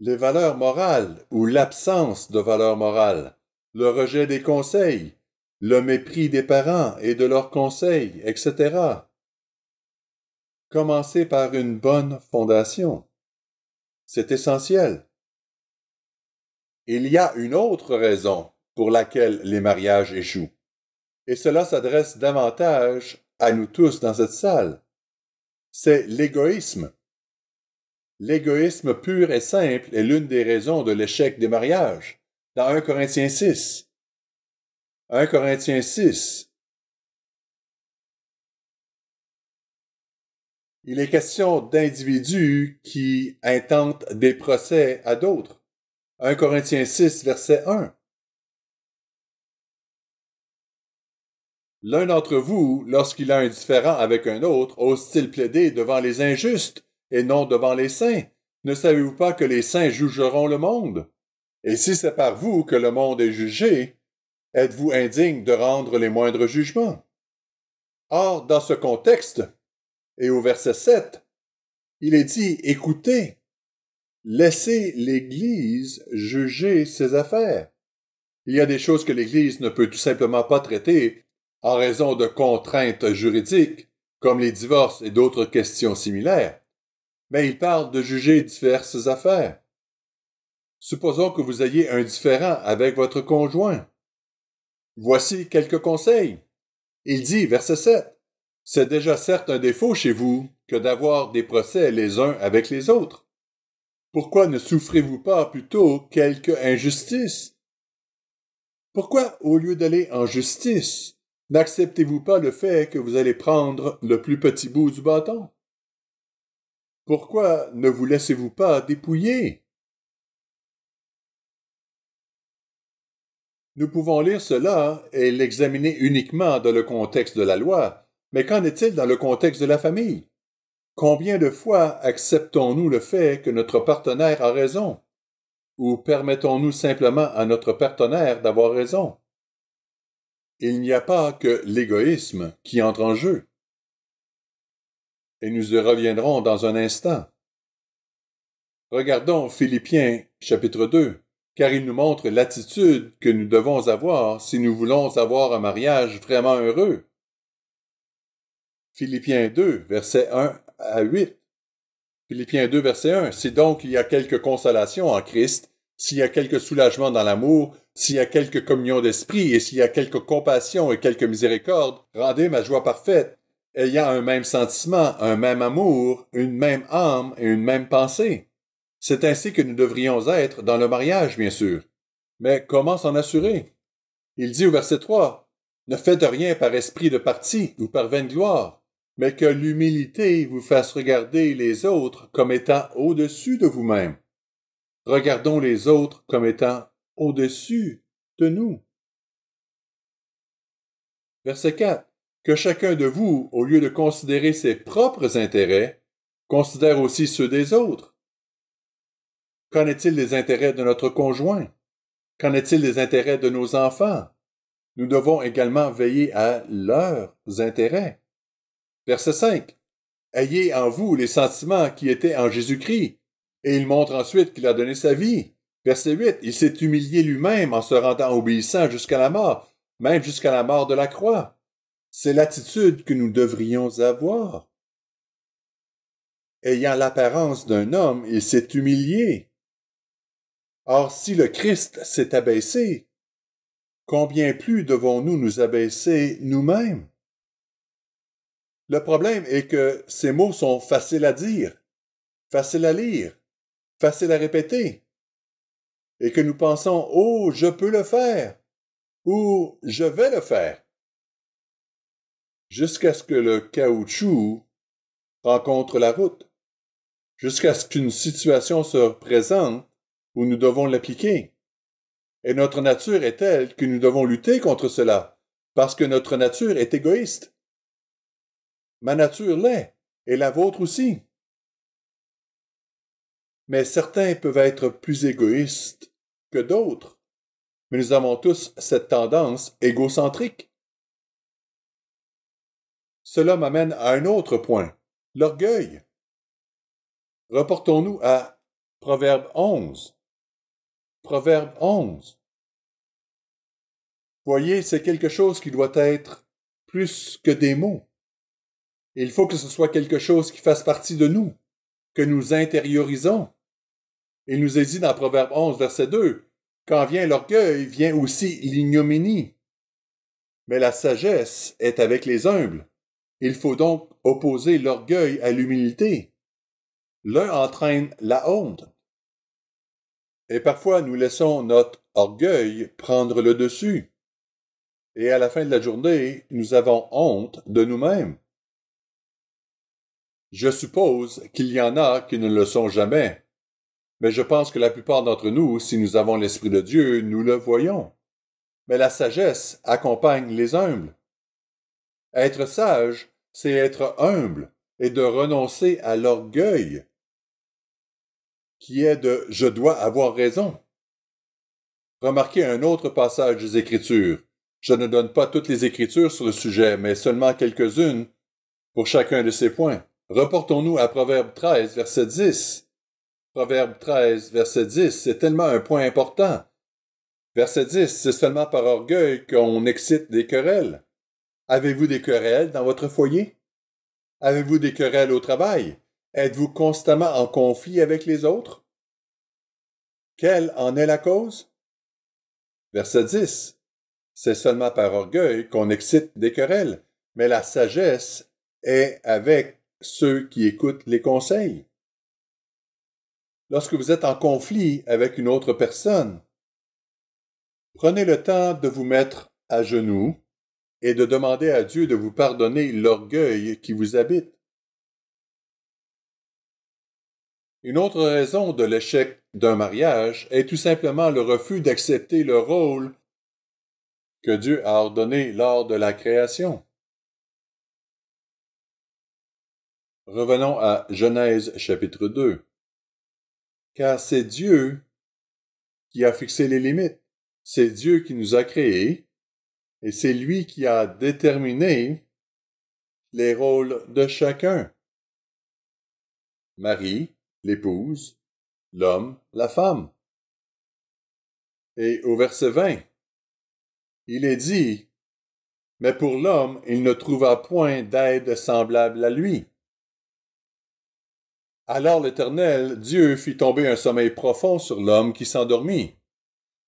Les valeurs morales ou l'absence de valeurs morales, le rejet des conseils, le mépris des parents et de leurs conseils, etc. Commencez par une bonne fondation. C'est essentiel. Il y a une autre raison pour laquelle les mariages échouent. Et cela s'adresse davantage à nous tous dans cette salle. C'est l'égoïsme. L'égoïsme pur et simple est l'une des raisons de l'échec des mariages. Dans 1 Corinthiens 6. 1 Corinthiens 6. Il est question d'individus qui intentent des procès à d'autres. 1 Corinthiens 6, verset 1. L'un d'entre vous, lorsqu'il a un différend avec un autre, ose-t-il plaider devant les injustes et non devant les saints? Ne savez-vous pas que les saints jugeront le monde? Et si c'est par vous que le monde est jugé, êtes-vous indigne de rendre les moindres jugements? Or, dans ce contexte, et au verset 7, il est dit, écoutez, laissez l'Église juger ses affaires. Il y a des choses que l'Église ne peut tout simplement pas traiter en raison de contraintes juridiques, comme les divorces et d'autres questions similaires. Mais il parle de juger diverses affaires. Supposons que vous ayez un différend avec votre conjoint. Voici quelques conseils. Il dit, verset 7, « C'est déjà certes un défaut chez vous que d'avoir des procès les uns avec les autres. Pourquoi ne souffrez-vous pas plutôt quelque injustice? Pourquoi, au lieu d'aller en justice, n'acceptez-vous pas le fait que vous allez prendre le plus petit bout du bâton? Pourquoi ne vous laissez-vous pas dépouiller? » Nous pouvons lire cela et l'examiner uniquement dans le contexte de la loi, mais qu'en est-il dans le contexte de la famille? Combien de fois acceptons-nous le fait que notre partenaire a raison? Ou permettons-nous simplement à notre partenaire d'avoir raison? Il n'y a pas que l'égoïsme qui entre en jeu. Et nous y reviendrons dans un instant. Regardons Philippiens chapitre 2, car il nous montre l'attitude que nous devons avoir si nous voulons avoir un mariage vraiment heureux. Philippiens 2, versets 1 à 8. Philippiens 2, verset 1. « Si donc il y a quelque consolation en Christ, s'il y a quelque soulagement dans l'amour, s'il y a quelque communion d'esprit, et s'il y a quelque compassion et quelque miséricorde, rendez ma joie parfaite, ayant un même sentiment, un même amour, une même âme et une même pensée. » C'est ainsi que nous devrions être dans le mariage, bien sûr. Mais comment s'en assurer? Il dit au verset 3, « Ne faites rien par esprit de parti ou par vaine gloire, mais que l'humilité vous fasse regarder les autres comme étant au-dessus de vous-même. » Regardons les autres comme étant au-dessus de nous. Verset 4. « Que chacun de vous, au lieu de considérer ses propres intérêts, considère aussi ceux des autres. » Qu'en est-il des intérêts de notre conjoint? Qu'en est-il des intérêts de nos enfants? Nous devons également veiller à leurs intérêts. Verset 5. « Ayez en vous les sentiments qui étaient en Jésus-Christ. » Et il montre ensuite qu'il a donné sa vie. Verset 8. « Il s'est humilié lui-même en se rendant obéissant jusqu'à la mort, même jusqu'à la mort de la croix. » C'est l'attitude que nous devrions avoir. Ayant l'apparence d'un homme, il s'est humilié. Or, si le Christ s'est abaissé, combien plus devons-nous nous abaisser nous-mêmes? Le problème est que ces mots sont faciles à dire, faciles à lire, facile à répéter, et que nous pensons « Oh, je peux le faire » ou « Je vais le faire », jusqu'à ce que le caoutchouc rencontre la route, jusqu'à ce qu'une situation se présente où nous devons l'appliquer. Et notre nature est telle que nous devons lutter contre cela, parce que notre nature est égoïste. Ma nature l'est, et la vôtre aussi. Mais certains peuvent être plus égoïstes que d'autres. Mais nous avons tous cette tendance égocentrique. Cela m'amène à un autre point, l'orgueil. Reportons-nous à Proverbe 11. Proverbe 11. Voyez, c'est quelque chose qui doit être plus que des mots. Il faut que ce soit quelque chose qui fasse partie de nous, que nous intériorisons. Il nous est dit dans Proverbe 11, verset 2, « Quand vient l'orgueil, vient aussi l'ignominie. Mais la sagesse est avec les humbles. Il faut donc opposer l'orgueil à l'humilité. L'un entraîne la honte. Et parfois, nous laissons notre orgueil prendre le dessus. Et à la fin de la journée, nous avons honte de nous-mêmes. Je suppose qu'il y en a qui ne le sont jamais. Mais je pense que la plupart d'entre nous, si nous avons l'Esprit de Dieu, nous le voyons. Mais la sagesse accompagne les humbles. Être sage, c'est être humble et de renoncer à l'orgueil, qui est de « je dois avoir raison ». Remarquez un autre passage des Écritures. Je ne donne pas toutes les Écritures sur le sujet, mais seulement quelques-unes pour chacun de ces points. Reportons-nous à Proverbe 13, verset 10. Proverbe 13, verset 10, c'est tellement un point important. Verset 10, c'est seulement par orgueil qu'on excite des querelles. Avez-vous des querelles dans votre foyer? Avez-vous des querelles au travail? Êtes-vous constamment en conflit avec les autres? Quelle en est la cause? Verset 10, c'est seulement par orgueil qu'on excite des querelles, mais la sagesse est avec ceux qui écoutent les conseils. Lorsque vous êtes en conflit avec une autre personne, prenez le temps de vous mettre à genoux et de demander à Dieu de vous pardonner l'orgueil qui vous habite. Une autre raison de l'échec d'un mariage est tout simplement le refus d'accepter le rôle que Dieu a ordonné lors de la création. Revenons à Genèse chapitre 2. Car c'est Dieu qui a fixé les limites. C'est Dieu qui nous a créés et c'est lui qui a déterminé les rôles de chacun. Marie, l'épouse, l'homme, la femme. Et au verset 20, il est dit, « Mais pour l'homme, il ne trouva point d'aide semblable à lui. » Alors l'Éternel, Dieu, fit tomber un sommeil profond sur l'homme qui s'endormit.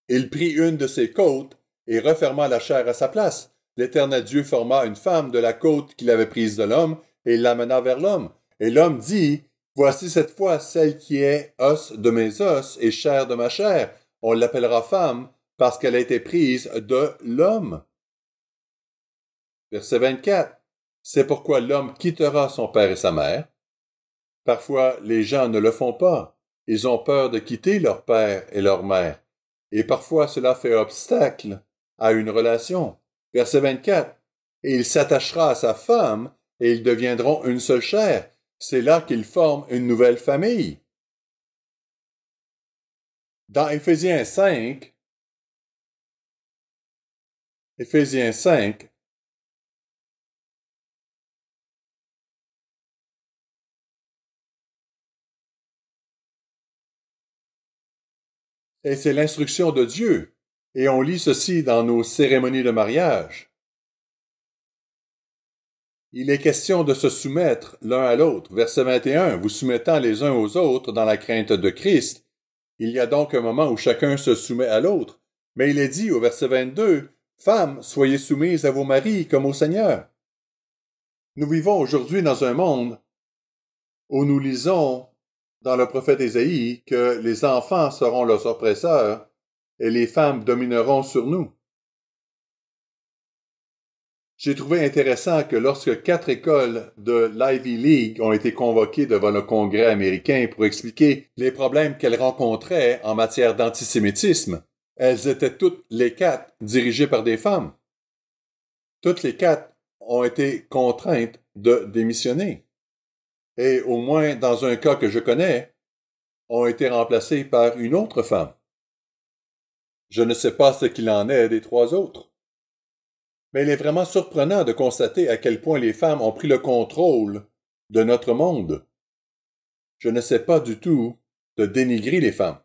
Il prit une de ses côtes et referma la chair à sa place. L'Éternel Dieu forma une femme de la côte qu'il avait prise de l'homme et l'amena vers l'homme. Et l'homme dit, « Voici cette fois celle qui est os de mes os et chair de ma chair. On l'appellera femme parce qu'elle a été prise de l'homme. » Verset 24. C'est pourquoi l'homme quittera son père et sa mère. Parfois, les gens ne le font pas. Ils ont peur de quitter leur père et leur mère. Et parfois, cela fait obstacle à une relation. Verset 24. Et il s'attachera à sa femme, et ils deviendront une seule chair. C'est là qu'ils forment une nouvelle famille. Dans Éphésiens 5, et c'est l'instruction de Dieu. Et on lit ceci dans nos cérémonies de mariage. Il est question de se soumettre l'un à l'autre. Verset 21, vous soumettant les uns aux autres dans la crainte de Christ. Il y a donc un moment où chacun se soumet à l'autre. Mais il est dit au verset 22, Femmes, soyez soumises à vos maris comme au Seigneur. Nous vivons aujourd'hui dans un monde où nous lisons dans le prophète Ésaïe que les enfants seront leurs oppresseurs et les femmes domineront sur nous. J'ai trouvé intéressant que lorsque 4 écoles de l'Ivy League ont été convoquées devant le Congrès américain pour expliquer les problèmes qu'elles rencontraient en matière d'antisémitisme, elles étaient toutes les 4 dirigées par des femmes. Toutes les 4 ont été contraintes de démissionner. Et au moins dans un cas que je connais, ont été remplacées par une autre femme. Je ne sais pas ce qu'il en est des 3 autres. Mais il est vraiment surprenant de constater à quel point les femmes ont pris le contrôle de notre monde. Je ne sais pas du tout de dénigrer les femmes.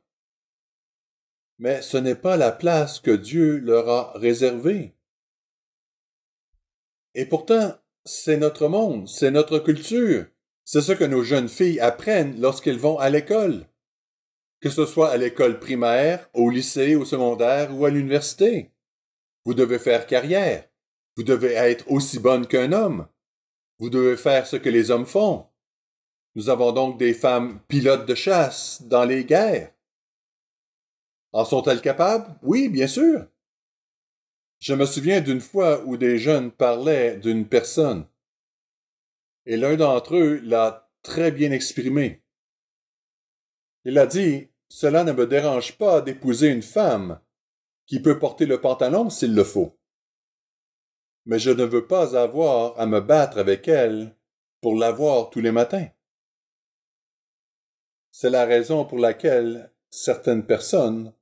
Mais ce n'est pas la place que Dieu leur a réservée. Et pourtant, c'est notre monde, c'est notre culture. C'est ce que nos jeunes filles apprennent lorsqu'elles vont à l'école. Que ce soit à l'école primaire, au lycée, au secondaire ou à l'université. Vous devez faire carrière. Vous devez être aussi bonne qu'un homme. Vous devez faire ce que les hommes font. Nous avons donc des femmes pilotes de chasse dans les guerres. En sont-elles capables? Oui, bien sûr. Je me souviens d'une fois où des jeunes parlaient d'une personne. Et l'un d'entre eux l'a très bien exprimé. Il a dit, « Cela ne me dérange pas d'épouser une femme qui peut porter le pantalon s'il le faut. Mais je ne veux pas avoir à me battre avec elle pour l'avoir tous les matins. » C'est la raison pour laquelle certaines personnes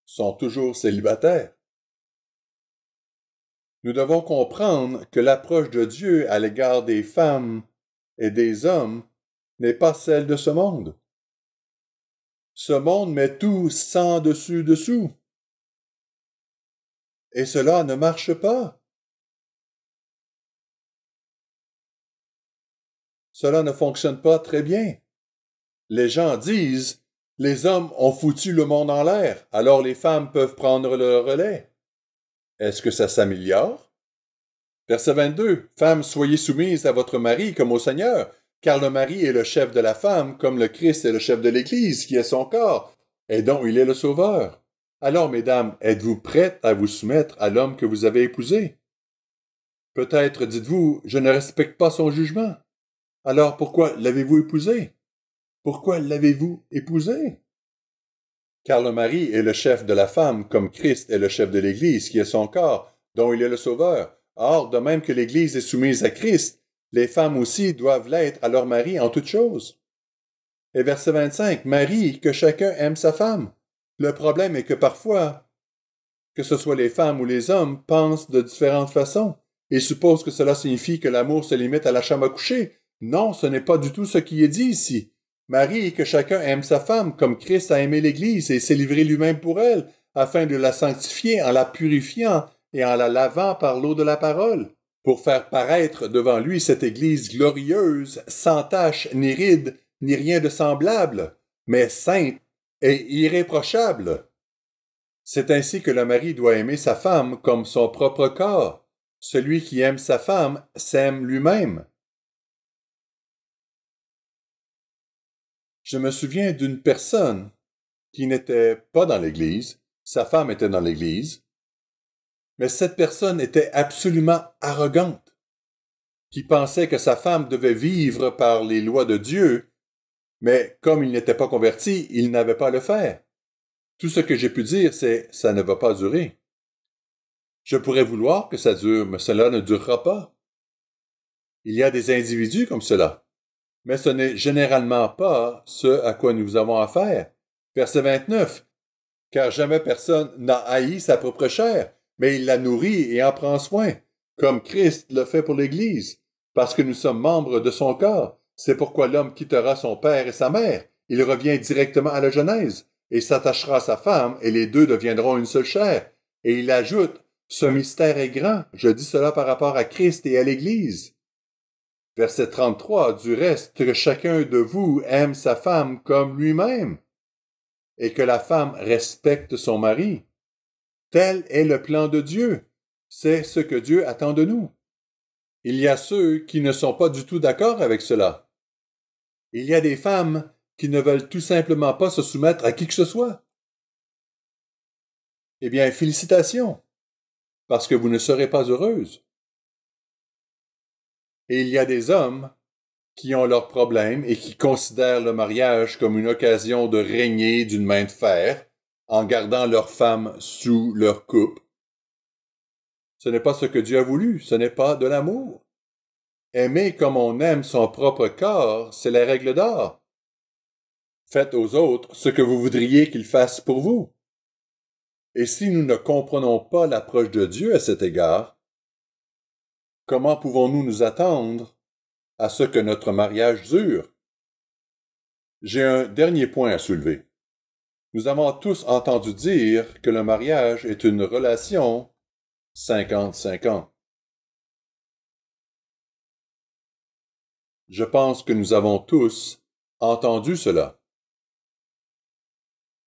sont toujours célibataires. Nous devons comprendre que l'approche de Dieu à l'égard des femmes et des hommes n'est pas celle de ce monde. Ce monde met tout sans dessus-dessous. Et cela ne marche pas. Cela ne fonctionne pas très bien. Les gens disent, les hommes ont foutu le monde en l'air, alors les femmes peuvent prendre le relais. Est-ce que ça s'améliore? Verset 22. Femmes, soyez soumises à votre mari comme au Seigneur, car le mari est le chef de la femme, comme le Christ est le chef de l'Église, qui est son corps, et dont il est le sauveur. Alors, mesdames, êtes-vous prêtes à vous soumettre à l'homme que vous avez épousé? Peut-être dites-vous, je ne respecte pas son jugement. Alors pourquoi l'avez-vous épousé? Pourquoi l'avez-vous épousé? Car le mari est le chef de la femme, comme Christ est le chef de l'Église, qui est son corps, dont il est le sauveur. Or, de même que l'Église est soumise à Christ, les femmes aussi doivent l'être à leur mari en toutes choses. Et verset 25, Marie, que chacun aime sa femme. Le problème est que parfois, que ce soit les femmes ou les hommes, pensent de différentes façons. Ils supposent que cela signifie que l'amour se limite à la chambre à coucher. Non, ce n'est pas du tout ce qui est dit ici. Marie, que chacun aime sa femme, comme Christ a aimé l'Église et s'est livré lui-même pour elle, afin de la sanctifier en la purifiant et en la lavant par l'eau de la parole, pour faire paraître devant lui cette Église glorieuse, sans tache, ni ride, ni rien de semblable, mais sainte et irréprochable. C'est ainsi que le mari doit aimer sa femme comme son propre corps. Celui qui aime sa femme s'aime lui-même. Je me souviens d'une personne qui n'était pas dans l'Église, sa femme était dans l'Église, mais cette personne était absolument arrogante, qui pensait que sa femme devait vivre par les lois de Dieu, mais comme il n'était pas converti, il n'avait pas à le faire. Tout ce que j'ai pu dire, c'est « ça ne va pas durer ». Je pourrais vouloir que ça dure, mais cela ne durera pas. Il y a des individus comme cela. Mais ce n'est généralement pas ce à quoi nous avons affaire. Verset 29. Car jamais personne n'a haï sa propre chair, mais il la nourrit et en prend soin, comme Christ le fait pour l'Église, parce que nous sommes membres de son corps. C'est pourquoi l'homme quittera son père et sa mère. Il revient directement à la Genèse, et s'attachera à sa femme, et les deux deviendront une seule chair. Et il ajoute, ce mystère est grand. Je dis cela par rapport à Christ et à l'Église. Verset 33, du reste, que chacun de vous aime sa femme comme lui-même, et que la femme respecte son mari. Tel est le plan de Dieu. C'est ce que Dieu attend de nous. Il y a ceux qui ne sont pas du tout d'accord avec cela. Il y a des femmes qui ne veulent tout simplement pas se soumettre à qui que ce soit. Eh bien, félicitations, parce que vous ne serez pas heureuse. Et il y a des hommes qui ont leurs problèmes et qui considèrent le mariage comme une occasion de régner d'une main de fer en gardant leur femme sous leur coupe. Ce n'est pas ce que Dieu a voulu, ce n'est pas de l'amour. Aimer comme on aime son propre corps, c'est la règle d'or. Faites aux autres ce que vous voudriez qu'ils fassent pour vous. Et si nous ne comprenons pas l'approche de Dieu à cet égard, comment pouvons-nous nous attendre à ce que notre mariage dure? J'ai un dernier point à soulever. Nous avons tous entendu dire que le mariage est une relation 50-50. Je pense que nous avons tous entendu cela.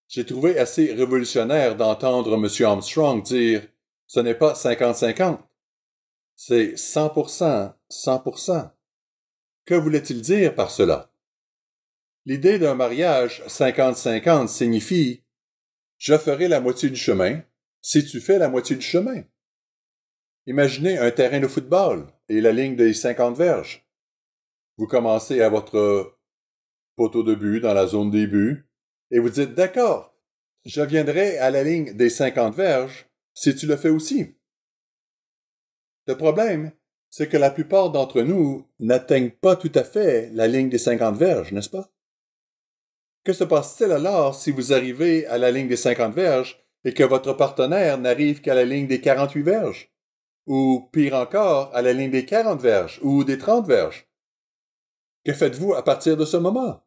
J'ai trouvé assez révolutionnaire d'entendre M. Armstrong dire « ce n'est pas 50-50, c'est 100%, 100%. » Que voulait-il dire par cela? L'idée d'un mariage 50-50 signifie « je ferai la moitié du chemin si tu fais la moitié du chemin ». Imaginez un terrain de football et la ligne des 50 verges. Vous commencez à votre poteau de but dans la zone des buts et vous dites « d'accord, je viendrai à la ligne des 50 verges si tu le fais aussi ». Le problème, c'est que la plupart d'entre nous n'atteignent pas tout à fait la ligne des 50 verges, n'est-ce pas? Que se passe-t-il alors si vous arrivez à la ligne des 50 verges et que votre partenaire n'arrive qu'à la ligne des 48 verges? Ou, pire encore, à la ligne des 40 verges ou des 30 verges? Que faites-vous à partir de ce moment?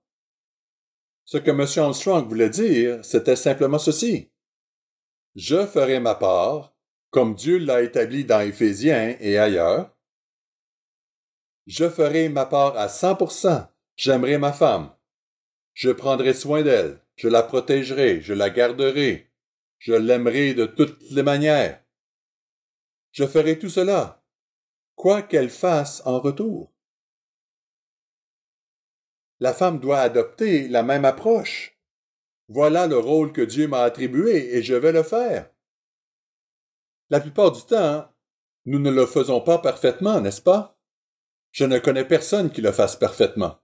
Ce que M. Armstrong voulait dire, c'était simplement ceci. Je ferai ma part, comme Dieu l'a établi dans Éphésiens et ailleurs. Je ferai ma part à 100%. J'aimerai ma femme. Je prendrai soin d'elle. Je la protégerai. Je la garderai. Je l'aimerai de toutes les manières. Je ferai tout cela, quoi qu'elle fasse en retour. La femme doit adopter la même approche. Voilà le rôle que Dieu m'a attribué et je vais le faire. La plupart du temps, nous ne le faisons pas parfaitement, n'est-ce pas? Je ne connais personne qui le fasse parfaitement.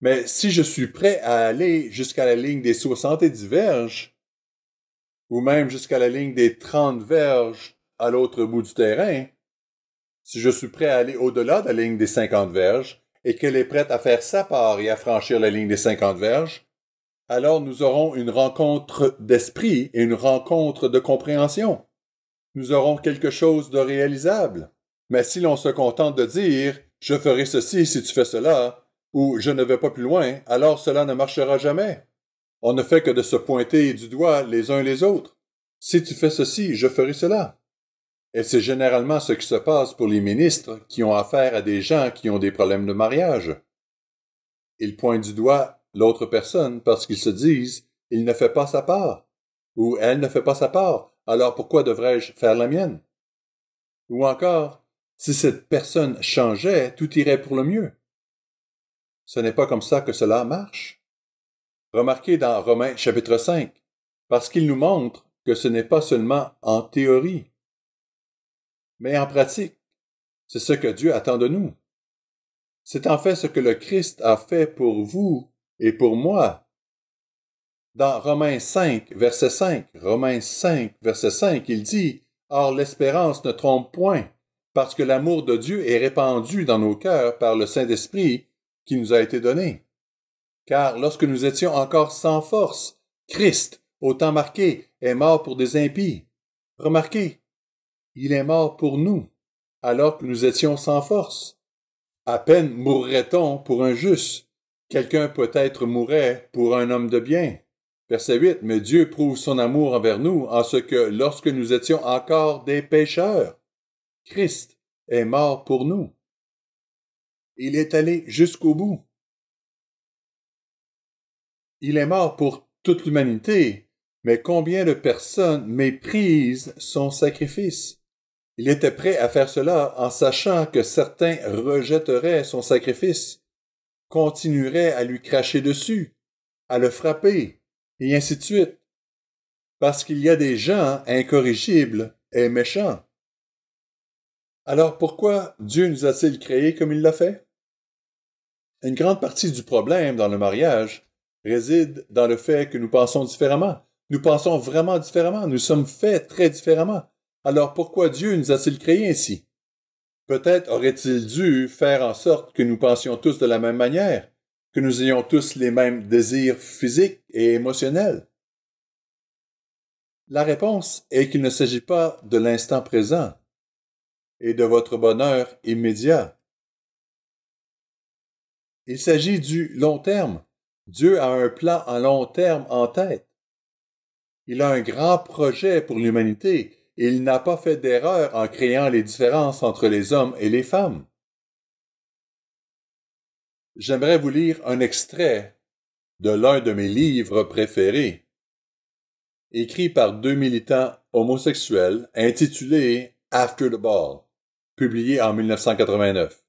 Mais si je suis prêt à aller jusqu'à la ligne des 70 verges, ou même jusqu'à la ligne des 30 verges à l'autre bout du terrain, si je suis prêt à aller au-delà de la ligne des 50 verges et qu'elle est prête à faire sa part et à franchir la ligne des 50 verges, alors nous aurons une rencontre d'esprit et une rencontre de compréhension. Nous aurons quelque chose de réalisable. Mais si l'on se contente de dire « je ferai ceci si tu fais cela » ou « je ne vais pas plus loin », alors cela ne marchera jamais. On ne fait que de se pointer du doigt les uns les autres. Si tu fais ceci, je ferai cela. Et c'est généralement ce qui se passe pour les ministres qui ont affaire à des gens qui ont des problèmes de mariage. Ils pointent du doigt l'autre personne parce qu'ils se disent « il ne fait pas sa part » ou « elle ne fait pas sa part, alors pourquoi devrais-je faire la mienne » ou encore « si cette personne changeait, tout irait pour le mieux ». Ce n'est pas comme ça que cela marche. Remarquez dans Romains chapitre 5, parce qu'il nous montre que ce n'est pas seulement en théorie, mais en pratique. C'est ce que Dieu attend de nous. C'est en fait ce que le Christ a fait pour vous et pour moi. Dans Romains 5, verset 5, Romains 5, verset 5, il dit « Or l'espérance ne trompe point, parce que l'amour de Dieu est répandu dans nos cœurs par le Saint-Esprit qui nous a été donné. Car lorsque nous étions encore sans force, Christ, au temps marqué, est mort pour des impies. » Remarquez, il est mort pour nous, alors que nous étions sans force. À peine mourrait-on pour un juste. Quelqu'un peut-être mourrait pour un homme de bien. Verset 8, « Mais Dieu prouve son amour envers nous en ce que, lorsque nous étions encore des pécheurs, Christ est mort pour nous. » Il est allé jusqu'au bout. Il est mort pour toute l'humanité, mais combien de personnes méprisent son sacrifice? Il était prêt à faire cela en sachant que certains rejetteraient son sacrifice, continueraient à lui cracher dessus, à le frapper, et ainsi de suite. Parce qu'il y a des gens incorrigibles et méchants. Alors pourquoi Dieu nous a-t-il créés comme il l'a fait? Une grande partie du problème dans le mariage réside dans le fait que nous pensons différemment. Nous pensons vraiment différemment. Nous sommes faits très différemment. Alors pourquoi Dieu nous a-t-il créés ainsi? Peut-être aurait-il dû faire en sorte que nous pensions tous de la même manière, que nous ayons tous les mêmes désirs physiques et émotionnels. La réponse est qu'il ne s'agit pas de l'instant présent et de votre bonheur immédiat. Il s'agit du long terme. Dieu a un plan à long terme en tête. Il a un grand projet pour l'humanité et il n'a pas fait d'erreur en créant les différences entre les hommes et les femmes. J'aimerais vous lire un extrait de l'un de mes livres préférés, écrit par deux militants homosexuels, intitulé After the Ball, publié en 1989.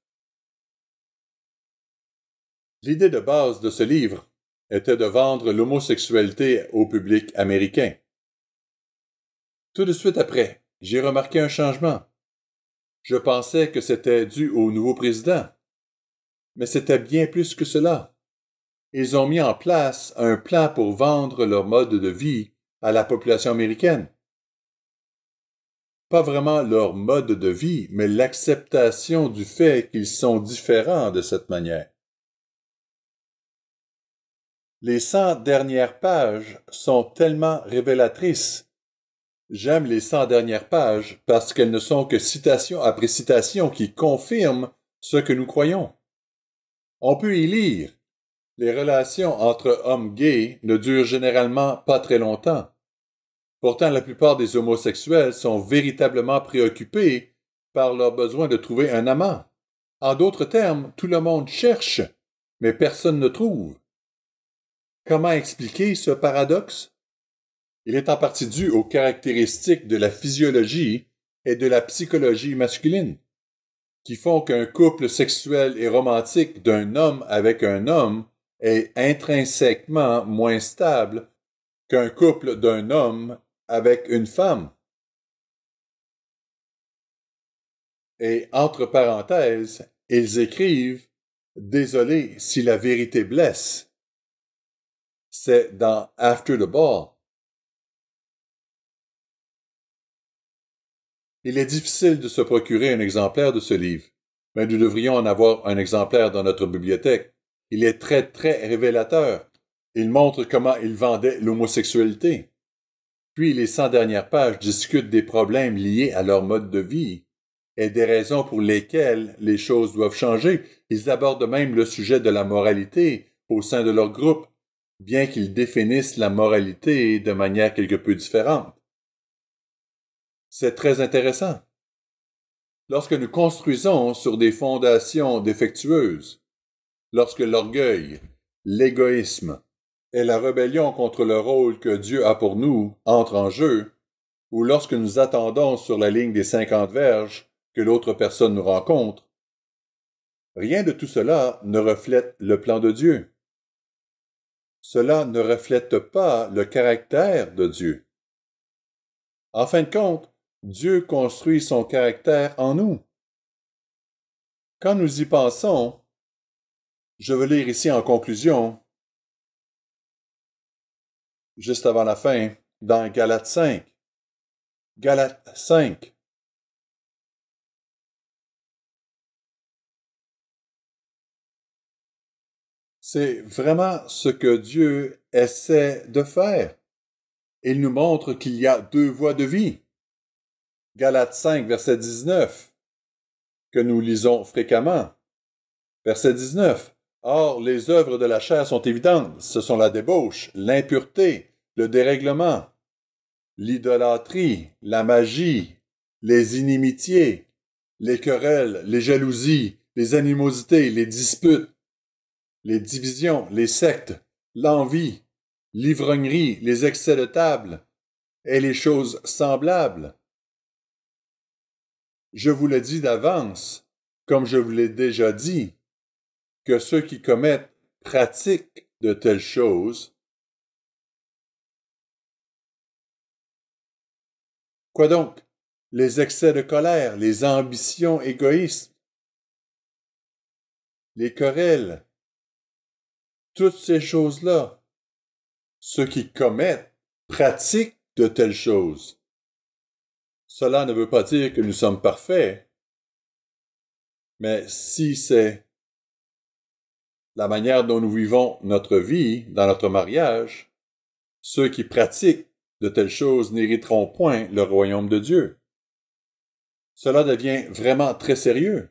L'idée de base de ce livre était de vendre l'homosexualité au public américain. Tout de suite après, j'ai remarqué un changement. Je pensais que c'était dû au nouveau président. Mais c'était bien plus que cela. Ils ont mis en place un plan pour vendre leur mode de vie à la population américaine. Pas vraiment leur mode de vie, mais l'acceptation du fait qu'ils sont différents de cette manière. Les 100 dernières pages sont tellement révélatrices. J'aime les 100 dernières pages parce qu'elles ne sont que citation après citation qui confirment ce que nous croyons. On peut y lire: les relations entre hommes gays ne durent généralement pas très longtemps. Pourtant, la plupart des homosexuels sont véritablement préoccupés par leur besoin de trouver un amant. En d'autres termes, tout le monde cherche, mais personne ne trouve. Comment expliquer ce paradoxe? Il est en partie dû aux caractéristiques de la physiologie et de la psychologie masculine, qui font qu'un couple sexuel et romantique d'un homme avec un homme est intrinsèquement moins stable qu'un couple d'un homme avec une femme. Et entre parenthèses, ils écrivent « Désolé si la vérité blesse ». C'est dans After the Ball. Il est difficile de se procurer un exemplaire de ce livre, mais nous devrions en avoir un exemplaire dans notre bibliothèque. Il est très, très révélateur. Il montre comment ils vendaient l'homosexualité. Puis les 100 dernières pages discutent des problèmes liés à leur mode de vie et des raisons pour lesquelles les choses doivent changer. Ils abordent même le sujet de la moralité au sein de leur groupe, bien qu'ils définissent la moralité de manière quelque peu différente. C'est très intéressant. Lorsque nous construisons sur des fondations défectueuses, lorsque l'orgueil, l'égoïsme et la rébellion contre le rôle que Dieu a pour nous entrent en jeu, ou lorsque nous attendons sur la ligne des 50 verges que l'autre personne nous rencontre, rien de tout cela ne reflète le plan de Dieu. Cela ne reflète pas le caractère de Dieu. En fin de compte, Dieu construit son caractère en nous. Quand nous y pensons, je veux lire ici en conclusion, juste avant la fin, dans Galates 5. Galates 5. C'est vraiment ce que Dieu essaie de faire. Il nous montre qu'il y a deux voies de vie. Galates 5, verset 19, que nous lisons fréquemment. Verset 19. Or, les œuvres de la chair sont évidentes. Ce sont la débauche, l'impureté, le dérèglement, l'idolâtrie, la magie, les inimitiés, les querelles, les jalousies, les animosités, les disputes, les divisions, les sectes, l'envie, l'ivrognerie, les excès de table et les choses semblables. Je vous le dis d'avance, comme je vous l'ai déjà dit, que ceux qui pratiquent de telles choses. Quoi donc? Les excès de colère, les ambitions égoïstes, les querelles, toutes ces choses-là. Ceux qui commettent, pratiquent de telles choses. Cela ne veut pas dire que nous sommes parfaits, mais si c'est la manière dont nous vivons notre vie dans notre mariage, ceux qui pratiquent de telles choses n'hériteront point le royaume de Dieu. Cela devient vraiment très sérieux.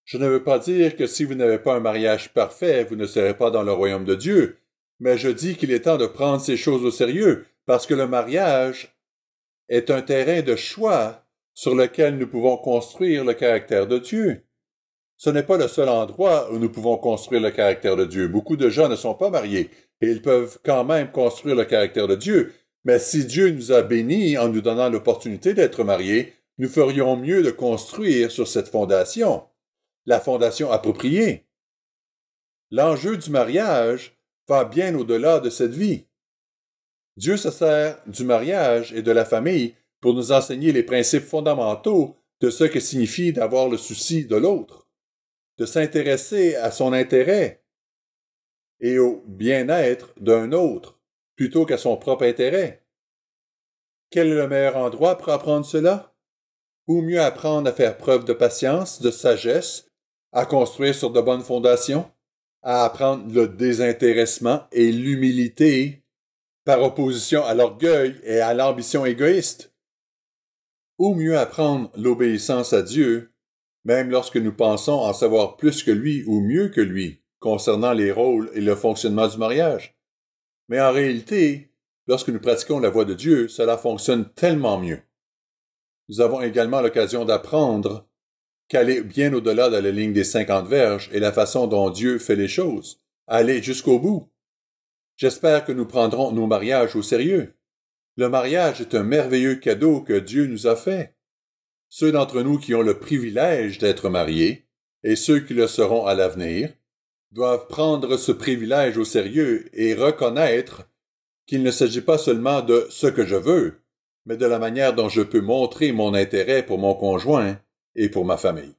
Je ne veux pas dire que si vous n'avez pas un mariage parfait, vous ne serez pas dans le royaume de Dieu, mais je dis qu'il est temps de prendre ces choses au sérieux, parce que le mariage est un terrain de choix sur lequel nous pouvons construire le caractère de Dieu. Ce n'est pas le seul endroit où nous pouvons construire le caractère de Dieu. Beaucoup de gens ne sont pas mariés et ils peuvent quand même construire le caractère de Dieu. Mais si Dieu nous a bénis en nous donnant l'opportunité d'être mariés, nous ferions mieux de construire sur cette fondation, la fondation appropriée. L'enjeu du mariage va bien au-delà de cette vie. Dieu se sert du mariage et de la famille pour nous enseigner les principes fondamentaux de ce que signifie d'avoir le souci de l'autre, de s'intéresser à son intérêt et au bien-être d'un autre, plutôt qu'à son propre intérêt. Quel est le meilleur endroit pour apprendre cela? Ou mieux apprendre à faire preuve de patience, de sagesse, à construire sur de bonnes fondations, à apprendre le désintéressement et l'humilité par opposition à l'orgueil et à l'ambition égoïste. Ou mieux apprendre l'obéissance à Dieu, même lorsque nous pensons en savoir plus que lui ou mieux que lui concernant les rôles et le fonctionnement du mariage. Mais en réalité, lorsque nous pratiquons la voie de Dieu, cela fonctionne tellement mieux. Nous avons également l'occasion d'apprendre qu'aller bien au-delà de la ligne des 50 verges est la façon dont Dieu fait les choses, aller jusqu'au bout. J'espère que nous prendrons nos mariages au sérieux. Le mariage est un merveilleux cadeau que Dieu nous a fait. Ceux d'entre nous qui ont le privilège d'être mariés, et ceux qui le seront à l'avenir, doivent prendre ce privilège au sérieux et reconnaître qu'il ne s'agit pas seulement de ce que je veux, mais de la manière dont je peux montrer mon intérêt pour mon conjoint et pour ma famille.